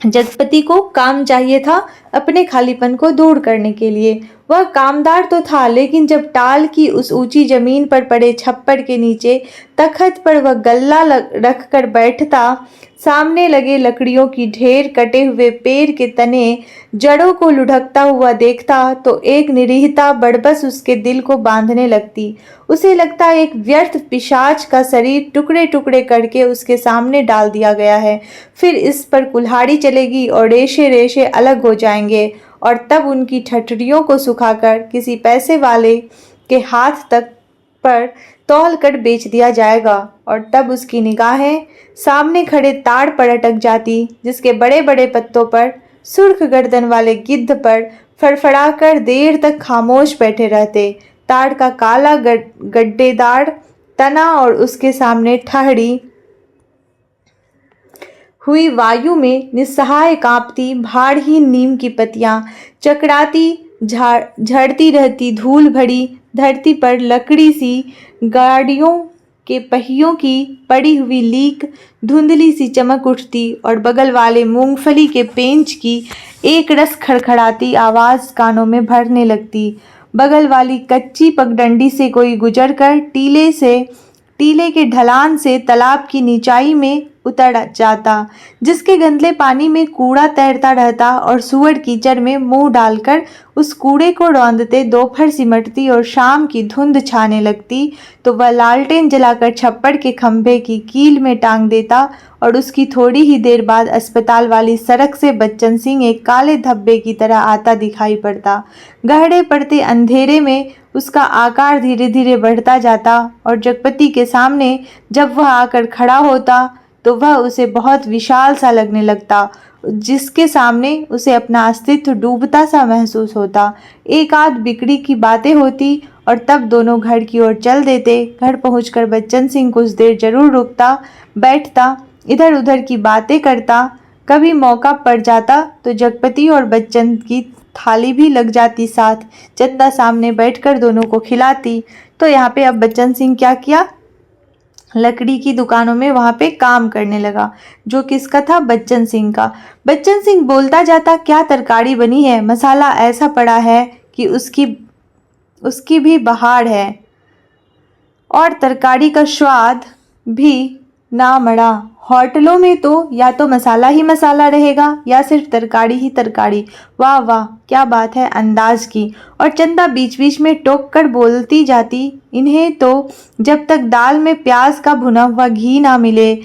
जगपति को काम चाहिए था अपने खालीपन को दूर करने के लिए। वह कामदार तो था, लेकिन जब टाल की उस ऊंची जमीन पर पड़े छप्पर के नीचे तखत पर वह गल्ला रख कर बैठता, सामने लगे लकड़ियों की ढेर, कटे हुए पेड़ के तने, जड़ों को लुढ़कता हुआ देखता, तो एक निरीहता बड़बस उसके दिल को बांधने लगती। उसे लगता एक व्यर्थ पिशाच का शरीर टुकड़े टुकड़े करके उसके सामने डाल दिया गया है। फिर इस पर कुल्हाड़ी चलेगी और रेशे रेशे अलग हो जाएंगे, और तब उनकी ठठरियों को सुखाकर किसी पैसे वाले के हाथ तक पर तौल कर बेच दिया जाएगा। और तब उसकी निगाहें सामने खड़े ताड़ पर अटक जाती, जिसके बड़े बड़े पत्तों पर सुर्ख गर्दन वाले गिद्ध पर फड़फड़ा कर देर तक खामोश बैठे रहते। ताड़ का काला गड्ढेदार तना और उसके सामने ठहरी हुई वायु में निस्सहाय कांपती भाड़हीन नीम की पत्तियां, चकराती झड़ती रहती धूल भरी धरती पर लकड़ी सी गाड़ियों के पहियों की पड़ी हुई लीक धुंधली सी चमक उठती, और बगल वाले मूंगफली के पेंच की एक रस खड़खड़ाती आवाज कानों में भरने लगती। बगल वाली कच्ची पगडंडी से कोई गुजरकर टीले के ढलान से तालाब की नीचाई में उतर जाता, जिसके गंदले पानी में कूड़ा तैरता रहता, और सूअर कीचड़ में मुंह डालकर उस कूड़े को रौंदते दोपहर सिमटती और शाम की धुंध छाने लगती, तो वह लालटेन जलाकर छप्पड़ के खंभे की कील में टांग देता, और उसकी थोड़ी ही देर बाद अस्पताल वाली सड़क से बच्चन सिंह एक काले धब्बे की तरह आता दिखाई पड़ता। गहरे पड़ते अंधेरे में उसका आकार धीरे धीरे बढ़ता जाता, और जगपति के सामने जब वह आकर खड़ा होता तो वह उसे बहुत विशाल सा लगने लगता, जिसके सामने उसे अपना अस्तित्व डूबता सा महसूस होता। एक आध बिगड़ी की बातें होती और तब दोनों घर की ओर चल देते। घर पहुंचकर बच्चन सिंह कुछ देर जरूर रुकता, बैठता, इधर उधर की बातें करता। कभी मौका पड़ जाता तो जगपति और बच्चन की थाली भी लग जाती साथ। चंदा सामने बैठकर दोनों को खिलाती। तो यहाँ पे अब बच्चन सिंह क्या किया, लकड़ी की दुकानों में वहां पे काम करने लगा। जो किसका था, बच्चन सिंह का। बच्चन सिंह बोलता जाता, क्या तरकारी बनी है, मसाला ऐसा पड़ा है कि उसकी भी बहार है, और तरकारी का स्वाद भी ना मड़ा, होटलों में तो या तो मसाला ही मसाला रहेगा या सिर्फ तरकारी ही तरकारी। वाह वाह, क्या बात है अंदाज की। और चंदा बीच बीच में टोक कर बोलती जाती, इन्हें तो जब तक दाल में प्याज का भुना हुआ घी ना मिले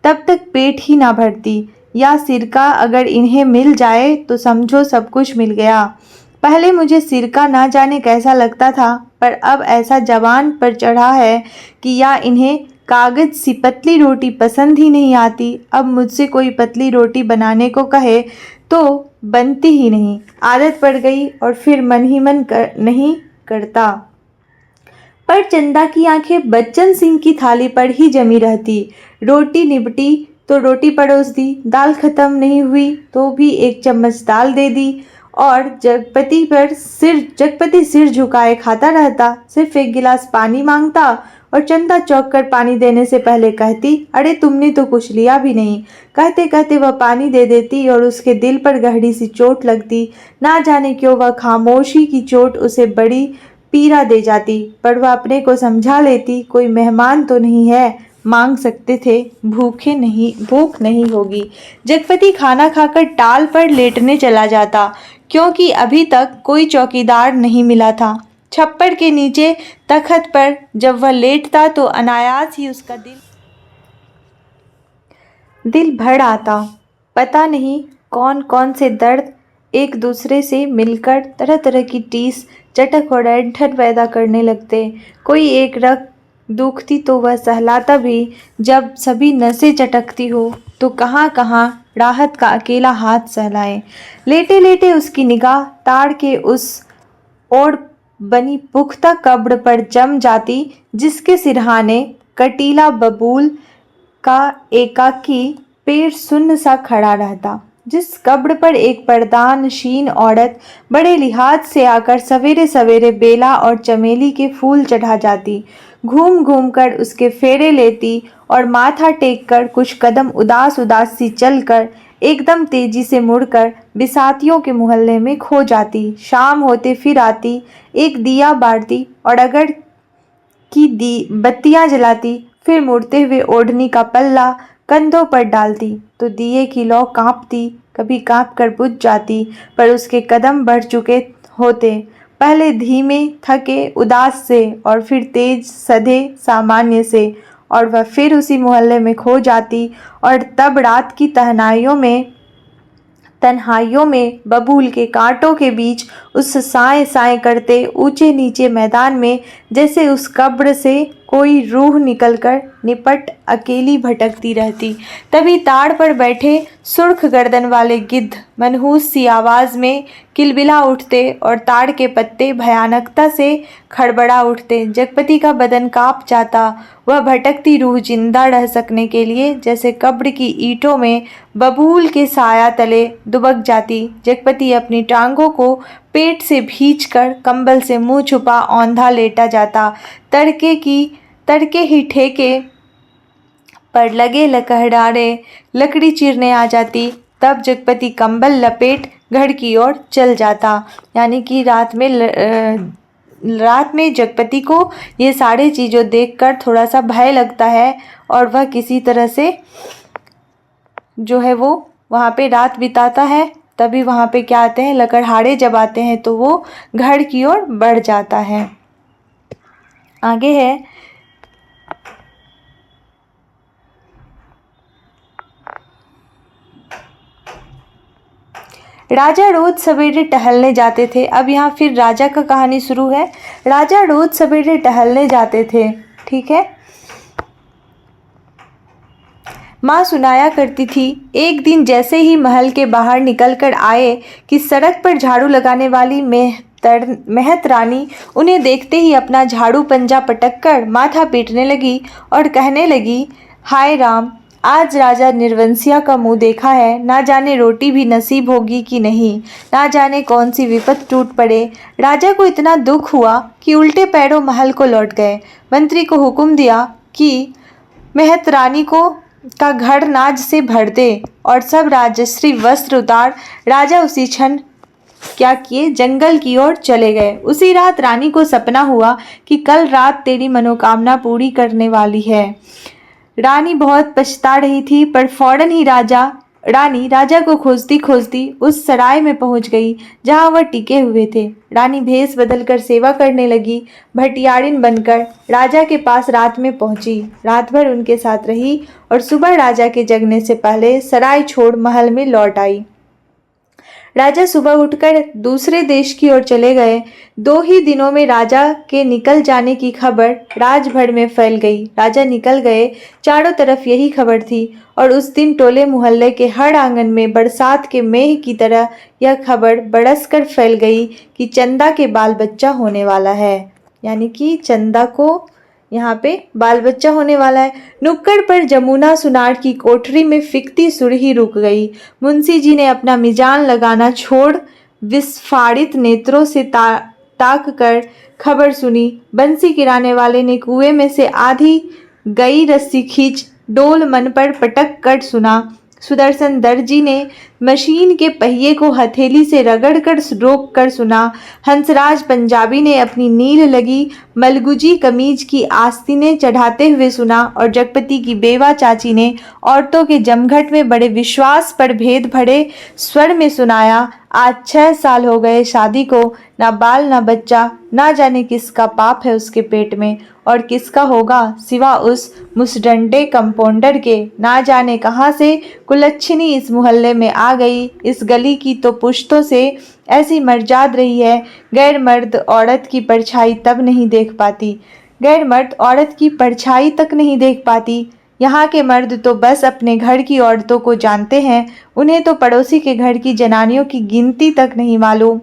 तब तक पेट ही ना भरती, या सिरका अगर इन्हें मिल जाए तो समझो सब कुछ मिल गया। पहले मुझे सिरका ना जाने कैसा लगता था, पर अब ऐसा जबान पर चढ़ा है कि या इन्हें कागज सी पतली रोटी पसंद ही नहीं आती। अब मुझसे कोई पतली रोटी बनाने को कहे तो बनती ही नहीं, आदत पड़ गई और फिर मन ही मन नहीं करता। पर चंदा की आंखें बच्चन सिंह की थाली पर ही जमी रहती। रोटी निपटी तो रोटी परोस दी, दाल खत्म नहीं हुई तो भी एक चम्मच दाल दे दी, और जगपति सिर झुकाए खाता रहता। सिर्फ एक गिलास पानी मांगता और चंदा चौंक कर पानी देने से पहले कहती, अरे तुमने तो कुछ लिया भी नहीं। कहते कहते वह पानी दे देती और उसके दिल पर गहरी सी चोट लगती। ना जाने क्यों वह खामोशी की चोट उसे बड़ी पीड़ा दे जाती, पर वह अपने को समझा लेती, कोई मेहमान तो नहीं है, मांग सकते थे, भूख नहीं होगी। जगपति खाना खाकर टाल पर लेटने चला जाता, क्योंकि अभी तक कोई चौकीदार नहीं मिला था। छप्पर के नीचे तखत पर जब वह लेटता तो अनायास ही उसका दिल भर आता। पता नहीं कौन कौन से दर्द एक दूसरे से मिलकर तरह तरह की टीस, चटक और ऐंठन पैदा करने लगते। कोई एक रग दुखती तो वह सहलाता भी। जब सभी नसें चटकती हो तो कहाँ कहाँ राहत का अकेला हाथ सहलाए। लेटे लेटे उसकी निगाह ताड़ के उस ओर बनी पुख्ता कब्र पर जम जाती, जिसके सिरहाने कटीला बबूल का एकाकी पेड़ सुन्न सा खड़ा रहता। जिस कब्र पर एक पर्दानशीन औरत बड़े लिहाज से आकर सवेरे सवेरे बेला और चमेली के फूल चढ़ा जाती, घूम घूम कर उसके फेरे लेती और माथा टेक कर कुछ कदम उदास उदास सी चलकर एकदम तेजी से मुड़कर बिसातियों के मोहल्ले में खो जाती। शाम होते फिर आती, एक दिया बारती और अगर की बत्तियां जलाती, फिर मुड़ते हुए ओढ़नी का पल्ला कंधों पर डालती तो दिए की लौ कांपती, कभी कांप कर बुझ जाती, पर उसके कदम बढ़ चुके होते, पहले धीमे थके उदास से और फिर तेज सधे सामान्य से, और वह फिर उसी मोहल्ले में खो जाती। और तब रात की तन्हाइयों में बबूल के कांटों के बीच उस साए साए करते ऊंचे नीचे मैदान में जैसे उस कब्र से कोई रूह निकलकर निपट अकेली भटकती रहती। तभी ताड़ पर बैठे सुर्ख गर्दन वाले गिद्ध मनहूस सी आवाज़ में किलबिला उठते और ताड़ के पत्ते भयानकता से खड़बड़ा उठते। जगपति का बदन कांप जाता। वह भटकती रूह जिंदा रह सकने के लिए जैसे कब्र की ईंटों में बबूल के साया तले दुबक जाती। जगपति अपनी टांगों को पेट से भींचकर कंबल से मुंह छुपा औंधा लेटा जाता। तड़के ही ठेके पर लगे लकड़हारे लकड़ी चीरने आ जाती। तब जगपति कंबल लपेट घर की ओर चल जाता। यानी कि रात में जगपति को ये सारे चीज़ों देखकर थोड़ा सा भय लगता है और वह किसी तरह से जो है वो वहाँ पे रात बिताता है। तभी वहाँ पे क्या आते हैं, लकड़हारे जब आते हैं तो वो घर की ओर बढ़ जाता है। आगे है, राजा रोज सवेरे टहलने जाते थे। अब यहाँ फिर राजा का कहानी शुरू है। राजा रोज सवेरे टहलने जाते थे, ठीक है। माँ सुनाया करती थी, एक दिन जैसे ही महल के बाहर निकल कर आए कि सड़क पर झाड़ू लगाने वाली मेहत रानी उन्हें देखते ही अपना झाड़ू पंजा पटक कर माथा पीटने लगी और कहने लगी, हाय राम, आज राजा निर्वंशिया का मुंह देखा है। ना जाने रोटी भी नसीब होगी कि नहीं, ना जाने कौन सी विपत टूट पड़े। राजा को इतना दुख हुआ कि उल्टे पैरों महल को लौट गए। मंत्री को हुक्म दिया कि मेहत रानी का घर नाज से भर दे और सब राजश्री वस्त्र उतार। राजा उसी क्षण क्या किए, जंगल की ओर चले गए। उसी रात रानी को सपना हुआ कि कल रात तेरी मनोकामना पूरी करने वाली है। रानी बहुत पछता रही थी, पर फौरन ही रानी राजा को खोजती खोजती उस सराय में पहुंच गई जहां वह टिके हुए थे। रानी भेष बदलकर सेवा करने लगी, भटियारिन बनकर राजा के पास रात में पहुंची, रात भर उनके साथ रही और सुबह राजा के जगने से पहले सराय छोड़ महल में लौट आई। राजा सुबह उठकर दूसरे देश की ओर चले गए। 2 ही दिनों में राजा के निकल जाने की खबर राजभर में फैल गई। राजा निकल गए, चारों तरफ यही खबर थी और उस दिन टोले मोहल्ले के हर आंगन में बरसात के मेघ की तरह यह खबर बरसकर फैल गई कि चंदा के बाल बच्चा होने वाला है। यानी कि चंदा को यहाँ पे बाल बच्चा होने वाला है। नुक्कड़ पर जमुना सुनार की कोठरी में फिकती सुरही रुक गई। मुंशी जी ने अपना मिजान लगाना छोड़ विस्फारित नेत्रों से ताक कर खबर सुनी। बंसी गिराने वाले ने कुएं में से आधी गई रस्सी खींच डोल मन पर पटक कर सुना। सुदर्शन दर्जी ने मशीन के पहिए को हथेली से रगड़कर रोक कर सुना। हंसराज पंजाबी ने अपनी नील लगी मलगुजी कमीज की आस्तीनें चढ़ाते हुए सुना और जगपति की बेवा चाची ने औरतों के जमघट में बड़े विश्वास पर भेद भरे स्वर में सुनाया। आज 6 साल हो गए शादी को, ना बाल ना बच्चा, ना जाने किसका पाप है उसके पेट में और किसका होगा सिवा उस मुसडंडे कंपाउंडर के। ना जाने कहाँ से कुलच्छनी इस मोहल्ले में आ गई। इस गली की तो पुश्तों से ऐसी मर्जाद रही है, गैर मर्द औरत की परछाई तब नहीं देख पाती, गैर मर्द औरत की परछाई तक नहीं देख पाती। यहाँ के मर्द तो बस अपने घर की औरतों को जानते हैं, उन्हें तो पड़ोसी के घर की जनानियों की गिनती तक नहीं मालूम।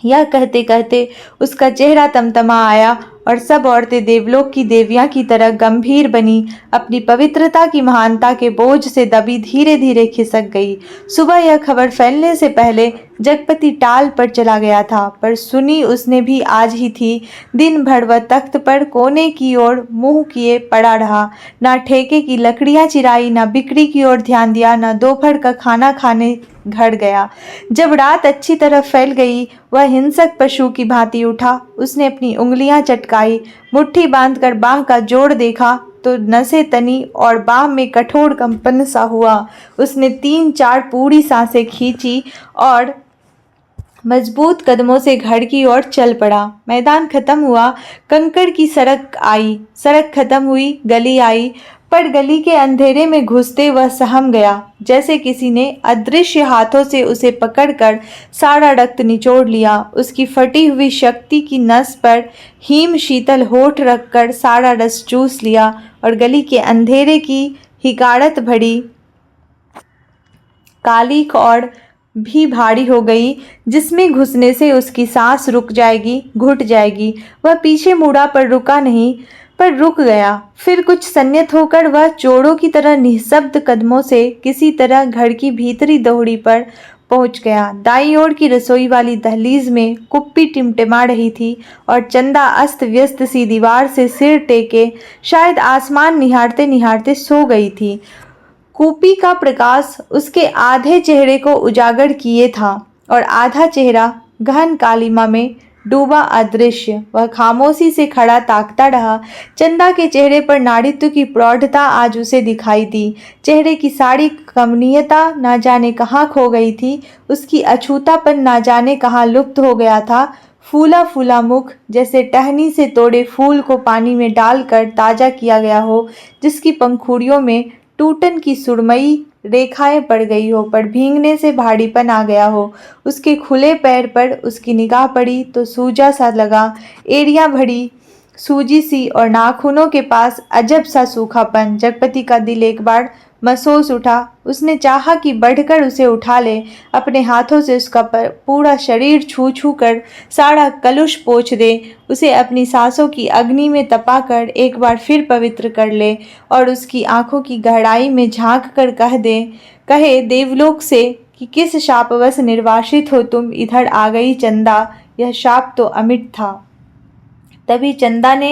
यह कहते कहते उसका चेहरा तमतमा आया और सब औरतें देवलोक की देवियां की तरह गंभीर बनी, अपनी पवित्रता की महानता के बोझ से दबी धीरे धीरे खिसक गई। सुबह यह खबर फैलने से पहले जगपति टाल पर चला गया था, पर सुनी उसने भी आज ही थी। दिन भर वह तख्त पर कोने की ओर मुंह किए पड़ा रहा, ना ठेके की लकड़ियां चिराई, ना बिक्री की ओर ध्यान दिया, ना दोपहर का खाना खाने घर गया। जब रात अच्छी तरह फैल गई, वह हिंसक पशु की भांति उठा। उसने अपनी उंगलियां चटकाई, मुट्ठी बांधकर बाह का जोड़ देखा तो नसें तनी और बाह में कठोर कंपन सा हुआ। उसने 3-4 पूरी सांसें खींची और मजबूत कदमों से घर की ओर चल पड़ा। मैदान खत्म हुआ, कंकड़ की सड़क आई, सड़क खत्म हुई, गली आई, पर गली के अंधेरे में घुसते वह सहम गया, जैसे किसी ने अदृश्य हाथों से उसे पकड़कर सारा रक्त निचोड़ लिया। उसकी फटी हुई शक्ति की नस पर हिम शीतल होठ रखकर सारा रस चूस लिया और गली के अंधेरे की हिकारत भरी कालिक और भी भारी हो गई, जिसमें घुसने से उसकी सांस रुक जाएगी, घुट जाएगी। वह पीछे मुड़ा पर रुका नहीं, पर रुक गया। फिर कुछ संयत होकर वह चोरों की तरह निःशब्द कदमों से किसी तरह घर की भीतरी दौड़ी पर पहुंच गया। दाईं ओर की रसोई वाली दहलीज में कुप्पी टिमटिमा रही थी और चंदा अस्त व्यस्त सी दीवार से सिर टेके शायद आसमान निहारते निहारते सो गई थी। कूपी का प्रकाश उसके आधे चेहरे को उजागर किए था और आधा चेहरा गहन कालिमा में डूबा अदृश्य। वह खामोशी से खड़ा ताकता रहा। चंदा के चेहरे पर नारीत्व की प्रौढ़ता आज उसे दिखाई दी। चेहरे की सारी कमनीयता ना जाने कहाँ खो गई थी, उसकी अछूतापन ना जाने कहाँ लुप्त हो गया था। फूला फूला मुख, जैसे टहनी से तोड़े फूल को पानी में डालकर ताज़ा किया गया हो, जिसकी पंखुड़ियों में टूटन की सुरमई रेखाएं पड़ गई हो, पर भींगने से भारीपन आ गया हो। उसके खुले पैर पर उसकी निगाह पड़ी तो सूजा सा लगा, एड़ियां भरी सूजी सी और नाखूनों के पास अजब सा सूखापन। जगपति का दिल एक बार महसूस उठा। उसने चाहा कि बढ़कर उसे उठा ले, अपने हाथों से उसका पूरा शरीर छू छू कर सारा कलुष पोंछ दे, उसे अपनी सांसों की अग्नि में तपाकर एक बार फिर पवित्र कर ले और उसकी आंखों की गहराई में झांक कर कहे देवलोक से कि किस शापवश निर्वासित हो तुम इधर आ गई चंदा। यह शाप तो अमिट था। तभी चंदा ने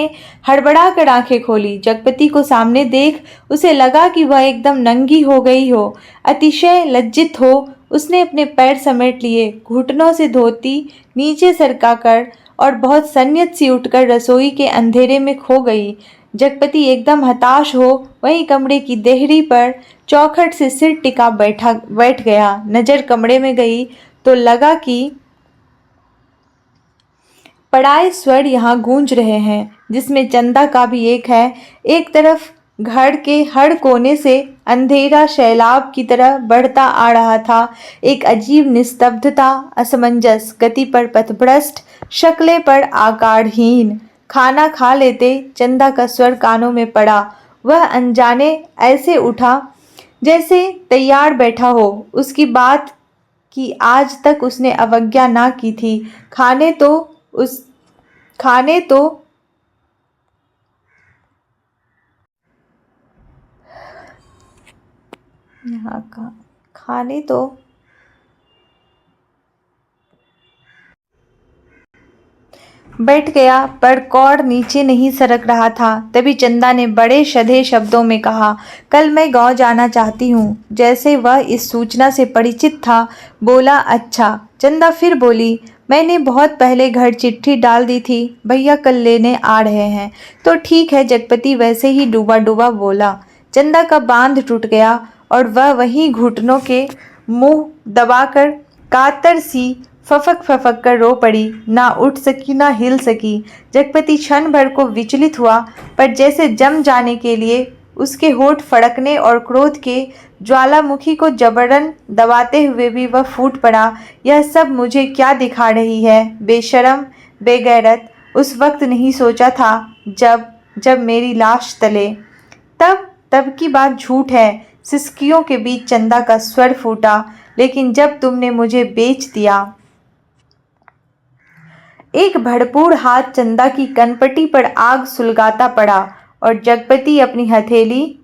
हड़बड़ा कर आंखें खोली। जगपति को सामने देख उसे लगा कि वह एकदम नंगी हो गई हो, अतिशय लज्जित हो। उसने अपने पैर समेट लिए, घुटनों से धोती नीचे सरकाकर और बहुत संयत सी उठकर रसोई के अंधेरे में खो गई। जगपति एकदम हताश हो वहीं कमरे की देहरी पर चौखट से सिर टिका बैठ गया। नजर कमरे में गई तो लगा कि पढ़ाए स्वर यहाँ गूंज रहे हैं, जिसमें चंदा का भी एक है। एक तरफ घर के हर कोने से अंधेरा सैलाब की तरह बढ़ता आ रहा था। एक अजीब निस्तब्धता, असमंजस, गति पर पथभ्रष्ट, शक्लें पर आकारहीन। खाना खा लेते चंदा का स्वर कानों में पड़ा। वह अनजाने ऐसे उठा जैसे तैयार बैठा हो उसकी बात की आज तक उसने अवज्ञा ना की थी। खाने तो यहाँ का खाने तो बैठ गया, पर कौड़ नीचे नहीं सरक रहा था। तभी चंदा ने बड़े सधे शब्दों में कहा, कल मैं गांव जाना चाहती हूँ। जैसे वह इस सूचना से परिचित था, बोला, अच्छा। चंदा फिर बोली, मैंने बहुत पहले घर चिट्ठी डाल दी थी, भैया कल लेने आ रहे हैं। तो ठीक है, जगपति वैसे ही डूबा डूबा बोला। चंदा का बांध टूट गया और वह वहीं घुटनों के मुंह दबाकर कातर सी फफक फफक कर रो पड़ी। ना उठ सकी ना हिल सकी। जगपति क्षण भर को विचलित हुआ, पर जैसे जम जाने के लिए उसके होठ फड़कने और क्रोध के ज्वालामुखी को जबरन दबाते हुए भी वह फूट पड़ा। यह सब मुझे क्या दिखा रही है, बेशरम, बेगैरत। उस वक्त नहीं सोचा था जब मेरी लाश तले। तब की बात झूठ है। सिसकियों के बीच चंदा का स्वर फूटा, लेकिन जब तुमने मुझे बेच दिया। एक भरपूर हाथ चंदा की कनपटी पर आग सुलगाता पड़ा और जगपति अपनी हथेली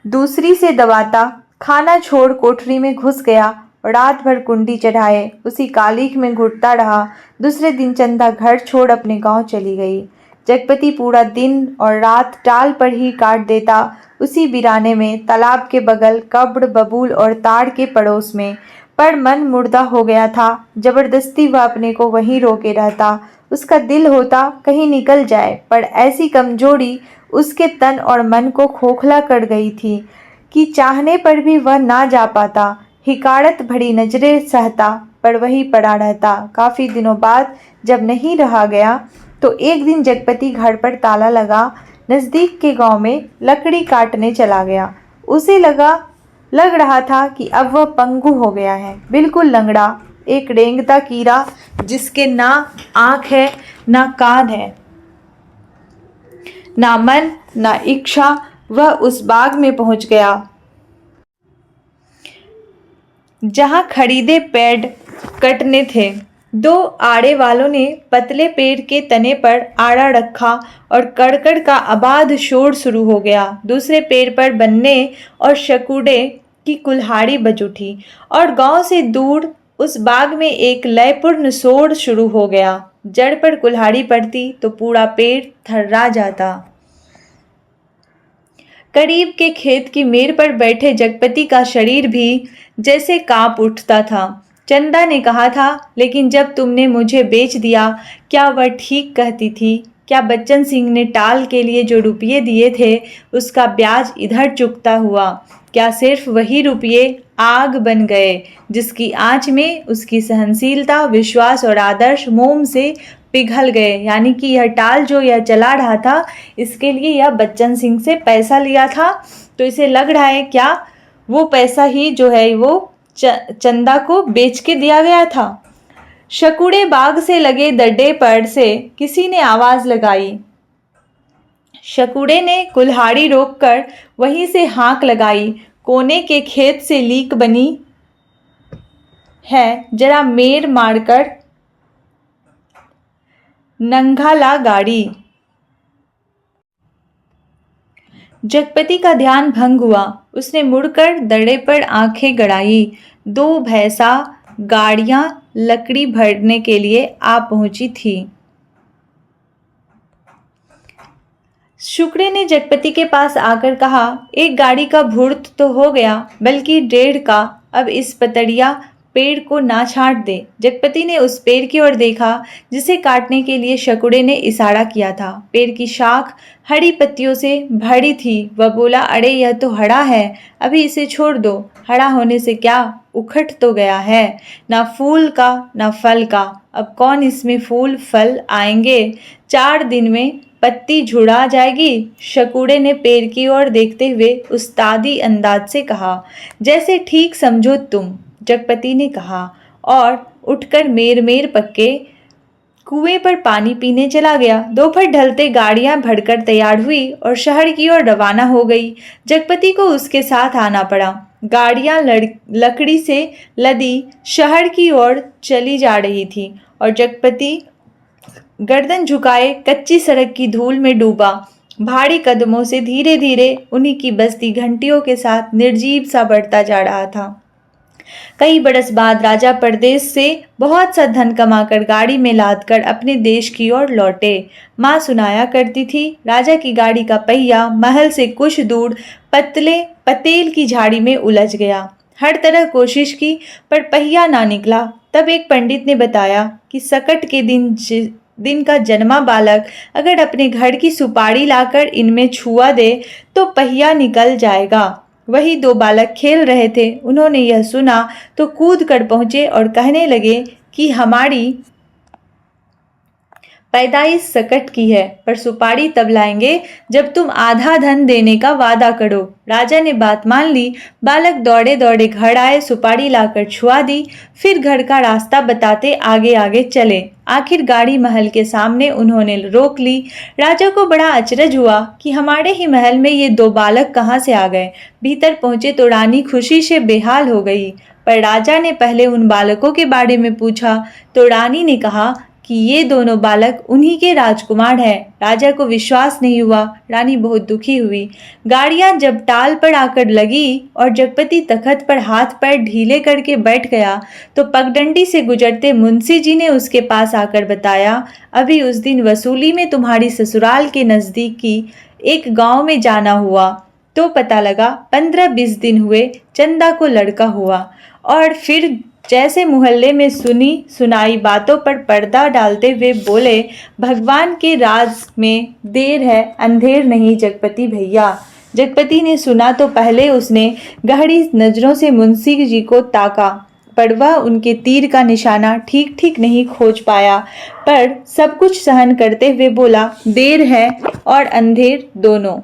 दूसरी से दबाता खाना छोड़ कोठरी में घुस गया और रात भर कुंडी चढ़ाए उसी कालीख में घुटता रहा। दूसरे दिन चंदा घर छोड़ अपने गांव चली गई। जगपति पूरा दिन और रात टाल पर ही काट देता, उसी वीराने में, तालाब के बगल, कब्र, बबूल और ताड़ के पड़ोस में। पर मन मुर्दा हो गया था। जबरदस्ती वह अपने को वहीं रोके रहता। उसका दिल होता कहीं निकल जाए, पर ऐसी कमजोरी उसके तन और मन को खोखला कर गई थी कि चाहने पर भी वह ना जा पाता। हिकारत भरी नजरें सहता, पर वहीं पड़ा रहता। काफी दिनों बाद जब नहीं रहा गया, तो एक दिन जगपति घर पर ताला लगा नजदीक के गांव में लकड़ी काटने चला गया। उसे लग रहा था कि अब वह पंगु हो गया है, बिल्कुल लंगड़ा, एक रेंगता कीड़ा जिसके ना आंख है ना कान है, ना मन ना इच्छा। वह उस बाग में पहुंच गया जहां खरीदे पेड़ कटने थे। दो आड़े वालों ने पतले पेड़ के तने पर आड़ा रखा और कड़कड़ का आबाद शोर शुरू हो गया। दूसरे पेड़ पर बन्ने और शकुड़े की कुल्हाड़ी बज उठी और गांव से दूर उस बाग में एक लयपूर्ण शोर शुरू हो गया। जड़ पर कुल्हाड़ी पड़ती तो पूरा पेड़ थर्रा जाता। करीब के खेत की मेड़ पर बैठे जगपति का शरीर भी जैसे कांप उठता था। चंदा ने कहा था, लेकिन जब तुमने मुझे बेच दिया, क्या वह ठीक कहती थी? क्या बच्चन सिंह ने टाल के लिए जो रुपये दिए थे, उसका ब्याज इधर चुकता हुआ? क्या सिर्फ वही रुपये आग बन गए जिसकी आंच में उसकी सहनशीलता, विश्वास और आदर्श मोम से पिघल गए? यानी कि यह टाल जो यह चला रहा था, इसके लिए यह बच्चन सिंह से पैसा लिया था। तो इसे लग रहा है क्या वो पैसा ही जो है वो चंदा को बेच के दिया गया था। शकुड़े बाग से लगे दड्डे पर से किसी ने आवाज लगाई। शकुड़े ने कुल्हाड़ी रोककर वहीं से हाँक लगाई। कोने के खेत से लीक बनी है, जरा मेर मारकर नंगा ला गाड़ी। जगपति का ध्यान भंग हुआ। उसने मुड़कर दड़े पर आंखें गड़ाई। दो भैंसा गाड़ियां लकड़ी भरने के लिए आ पहुंची थी। शुक्रे ने जगपति के पास आकर कहा, एक गाड़ी का भुर्त तो हो गया, बल्कि 1.5 का। अब इस पतड़िया पेड़ को ना छांट दे। जगपति ने उस पेड़ की ओर देखा जिसे काटने के लिए शकुड़े ने इशारा किया था। पेड़ की शाख हरी पत्तियों से भरी थी। वह बोला, अरे यह तो हरा है, अभी इसे छोड़ दो। हरा होने से क्या, उखड़ तो गया है, ना फूल का ना फल का। अब कौन इसमें फूल फल आएंगे, 4 दिन में पत्ती झुड़ा जाएगी। शकुड़े ने पेड़ की ओर देखते हुए उस्तादी अंदाज से कहा, जैसे ठीक समझो तुम। जगपति ने कहा और उठकर मेर पक्के कुएं पर पानी पीने चला गया। दोपहर ढलते गाड़ियां भरकर तैयार हुई और शहर की ओर रवाना हो गई। जगपति को उसके साथ आना पड़ा। गाड़ियां लकड़ी से लदी शहर की ओर चली जा रही थी और जगपति गर्दन झुकाए कच्ची सड़क की धूल में डूबा। भारी कदमों से धीरे धीरे उन्हीं की बस्ती घंटियों के साथ निर्जीव सा बढ़ता जा रहा था। कई बरस बाद राजा परदेश से बहुत सा धन कमाकर गाड़ी में लादकर अपने देश की ओर लौटे। माँ सुनाया करती थी, राजा की गाड़ी का पहिया महल से कुछ दूर पतेल की झाड़ी में उलझ गया। हर तरह कोशिश की पर पहिया ना निकला। तब एक पंडित ने बताया कि सकट के दिन का जन्मा बालक अगर अपने घर की सुपारी लाकर इनमें छुआ दे तो पहिया निकल जाएगा। वही 2 बालक खेल रहे थे। उन्होंने यह सुना तो कूद कर पहुंचे और कहने लगे कि हमारी पैदाइश सकट की है, पर सुपारी तब लाएंगे जब तुम आधा धन देने का वादा करो। राजा ने बात मान ली। बालक दौड़े दौड़े घर आए, सुपारी लाकर छुआ दी, फिर घर का रास्ता बताते आगे आगे चले। आखिर गाड़ी महल के सामने उन्होंने रोक ली। राजा को बड़ा अचरज हुआ कि हमारे ही महल में ये 2 बालक कहाँ से आ गए। भीतर पहुंचे तो रानी खुशी से बेहाल हो गई। पर राजा ने पहले उन बालकों के बारे में पूछा तो रानी ने कहा कि ये दोनों बालक उन्हीं के राजकुमार हैं। राजा को विश्वास नहीं हुआ। रानी बहुत दुखी हुई। गाड़ियां जब टाल पर आकर लगी और जगपति तखत पर हाथ पैर ढीले करके बैठ गया तो पगडंडी से गुजरते मुंशी जी ने उसके पास आकर बताया, अभी उस दिन वसूली में तुम्हारी ससुराल के नजदीकी एक गांव में जाना हुआ तो पता लगा 15-20 दिन हुए चंदा को लड़का हुआ। और फिर जैसे मोहल्ले में सुनी सुनाई बातों पर पर्दा डालते हुए बोले, भगवान के राज में देर है अंधेर नहीं जगपति भैया। जगपति ने सुना तो पहले उसने गहरी नजरों से मुंशी जी को ताका, पर वह उनके तीर का निशाना ठीक नहीं खोज पाया। पर सब कुछ सहन करते हुए बोला, देर है और अंधेर दोनों,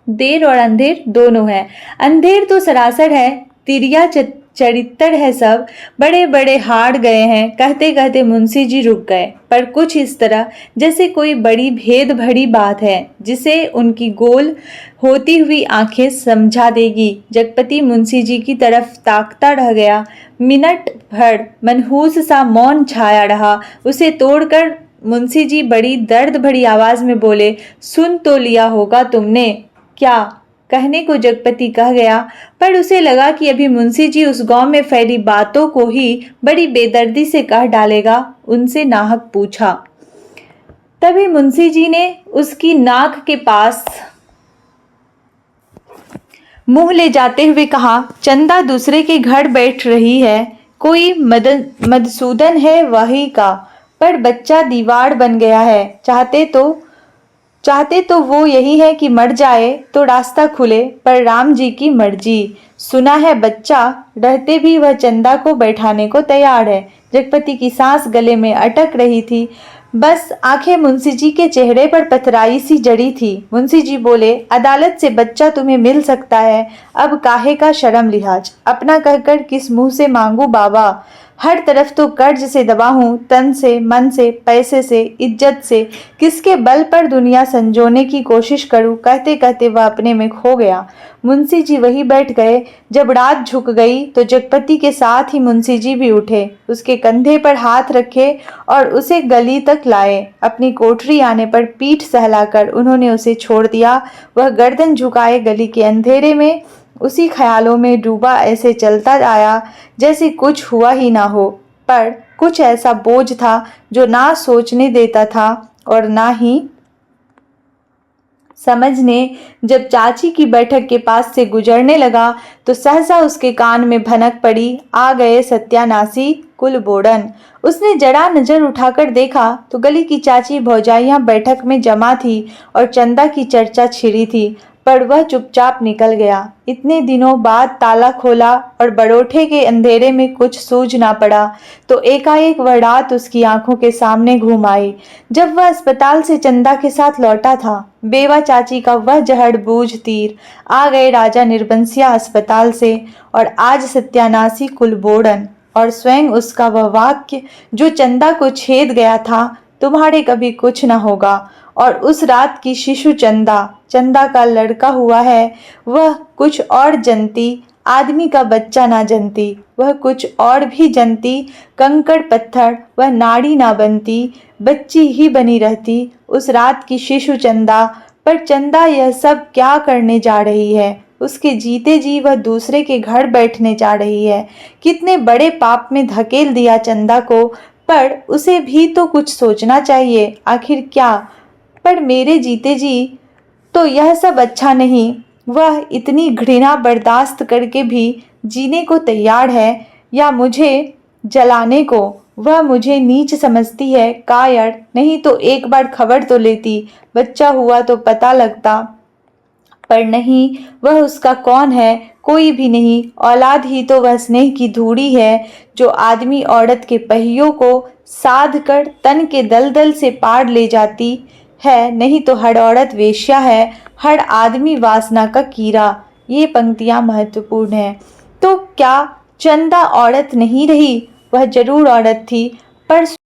देर और अंधेर दोनों है। अंधेर तो सरासर है, तिरिया चरित्र है सब, बड़े बड़े हार गए हैं। कहते कहते मुंशी जी रुक गए, पर कुछ इस तरह जैसे कोई बड़ी भेद भरी बात है जिसे उनकी गोल होती हुई आंखें समझा देगी। जगपति मुंशी जी की तरफ ताकता रह गया। मिनट भर मनहूस सा मौन छाया रहा। उसे तोड़कर मुंशी जी बड़ी दर्द भरी आवाज में बोले, सुन तो लिया होगा तुमने। क्या कहने को जगपति कह गया, पर उसे लगा कि अभी मुंशी जी उस गांव में फैली बातों को ही बड़ी बेदर्दी से कह डालेगा। उनसे नाहक पूछा। तभी मुंशी जी ने उसकी नाक के पास मुंह ले जाते हुए कहा, चंदा दूसरे के घर बैठ रही है, कोई मधुसूदन है वही का, पर बच्चा दीवार बन गया है। चाहते तो वो यही है कि मर जाए तो रास्ता खुले, पर राम जी की मर्जी। सुना है बच्चा रहते भी वह चंदा को बैठाने को तैयार है। जगपति की सांस गले में अटक रही थी। बस आंखें मुंशी जी के चेहरे पर पथराई सी जड़ी थी। मुंशी जी बोले, अदालत से बच्चा तुम्हें मिल सकता है, अब काहे का शर्म लिहाज। अपना कहकर किस मुंह से मांगू बाबा, हर तरफ तो कर्ज से दबा हूँ, तन से, मन से, पैसे से, इज्जत से, किसके बल पर दुनिया संजोने की कोशिश करूँ। कहते कहते वह अपने में खो गया। मुंशी जी वही बैठ गए। जब रात झुक गई तो जगपति के साथ ही मुंशी जी भी उठे, उसके कंधे पर हाथ रखे और उसे गली तक लाए। अपनी कोठरी आने पर पीठ सहलाकर उन्होंने उसे छोड़ दिया। वह गर्दन झुकाए गली के अंधेरे में उसी ख्यालों में डूबा ऐसे चलता आया जैसे कुछ हुआ ही ना हो, पर कुछ ऐसा बोझ था जो ना सोचने देता था और ना ही समझने जब चाची की बैठक के पास से गुजरने लगा तो सहसा उसके कान में भनक पड़ी, आ गए सत्यानाशी कुलबोड़न। उसने जरा नजर उठाकर देखा तो गली की चाची भौजाइयां बैठक में जमा थी और चंदा की चर्चा छिड़ी थी, पर वह चुपचाप निकल गया। इतने दिनों बाद ताला खोला और बड़ोठे के अंधेरे में कुछ सूझ ना पड़ा तो एकाएक वह रात उसकी आंखों के सामने घूम आई जब वह अस्पताल से चंदा के साथ लौटा था। बेवा चाची का वह जहड़बूझ तीर, आ गए राजा निर्बंसिया अस्पताल से और आज सत्यानाशी कुलबोड़न, और स्वयं उसका वह वाक्य जो चंदा को छेद गया था, तुम्हारे कभी कुछ न होगा। और उस रात की शिशु चंदा, चंदा का लड़का हुआ है, वह कुछ और जनती, आदमी का बच्चा ना जनती, वह कुछ और भी जनती, कंकड़ पत्थर वह नाड़ी ना बनती, बच्ची ही बनी रहती उस रात की शिशु चंदा। पर चंदा यह सब क्या करने जा रही है? उसके जीते जी वह दूसरे के घर बैठने जा रही है। कितने बड़े पाप में धकेल दिया चंदा को, पर उसे भी तो कुछ सोचना चाहिए। आखिर क्या? पर मेरे जीते जी तो यह सब अच्छा नहीं। वह इतनी घृणा बर्दाश्त करके भी जीने को तैयार है, या मुझे जलाने को। वह मुझे नीच समझती है, कायर। नहीं तो एक बार खबर तो लेती, बच्चा हुआ तो पता लगता। पर नहीं, वह उसका कौन है? कोई भी नहीं। औलाद ही तो वह स्नेह की धूड़ी है जो आदमी औरत के पहियों को साध कर तन के दलदल से पार ले जाती है। नहीं तो हर औरत वेश्या है, हर आदमी वासना का कीड़ा। ये पंक्तियां महत्वपूर्ण हैं। तो क्या चंदा औरत नहीं रही? वह जरूर औरत थी, पर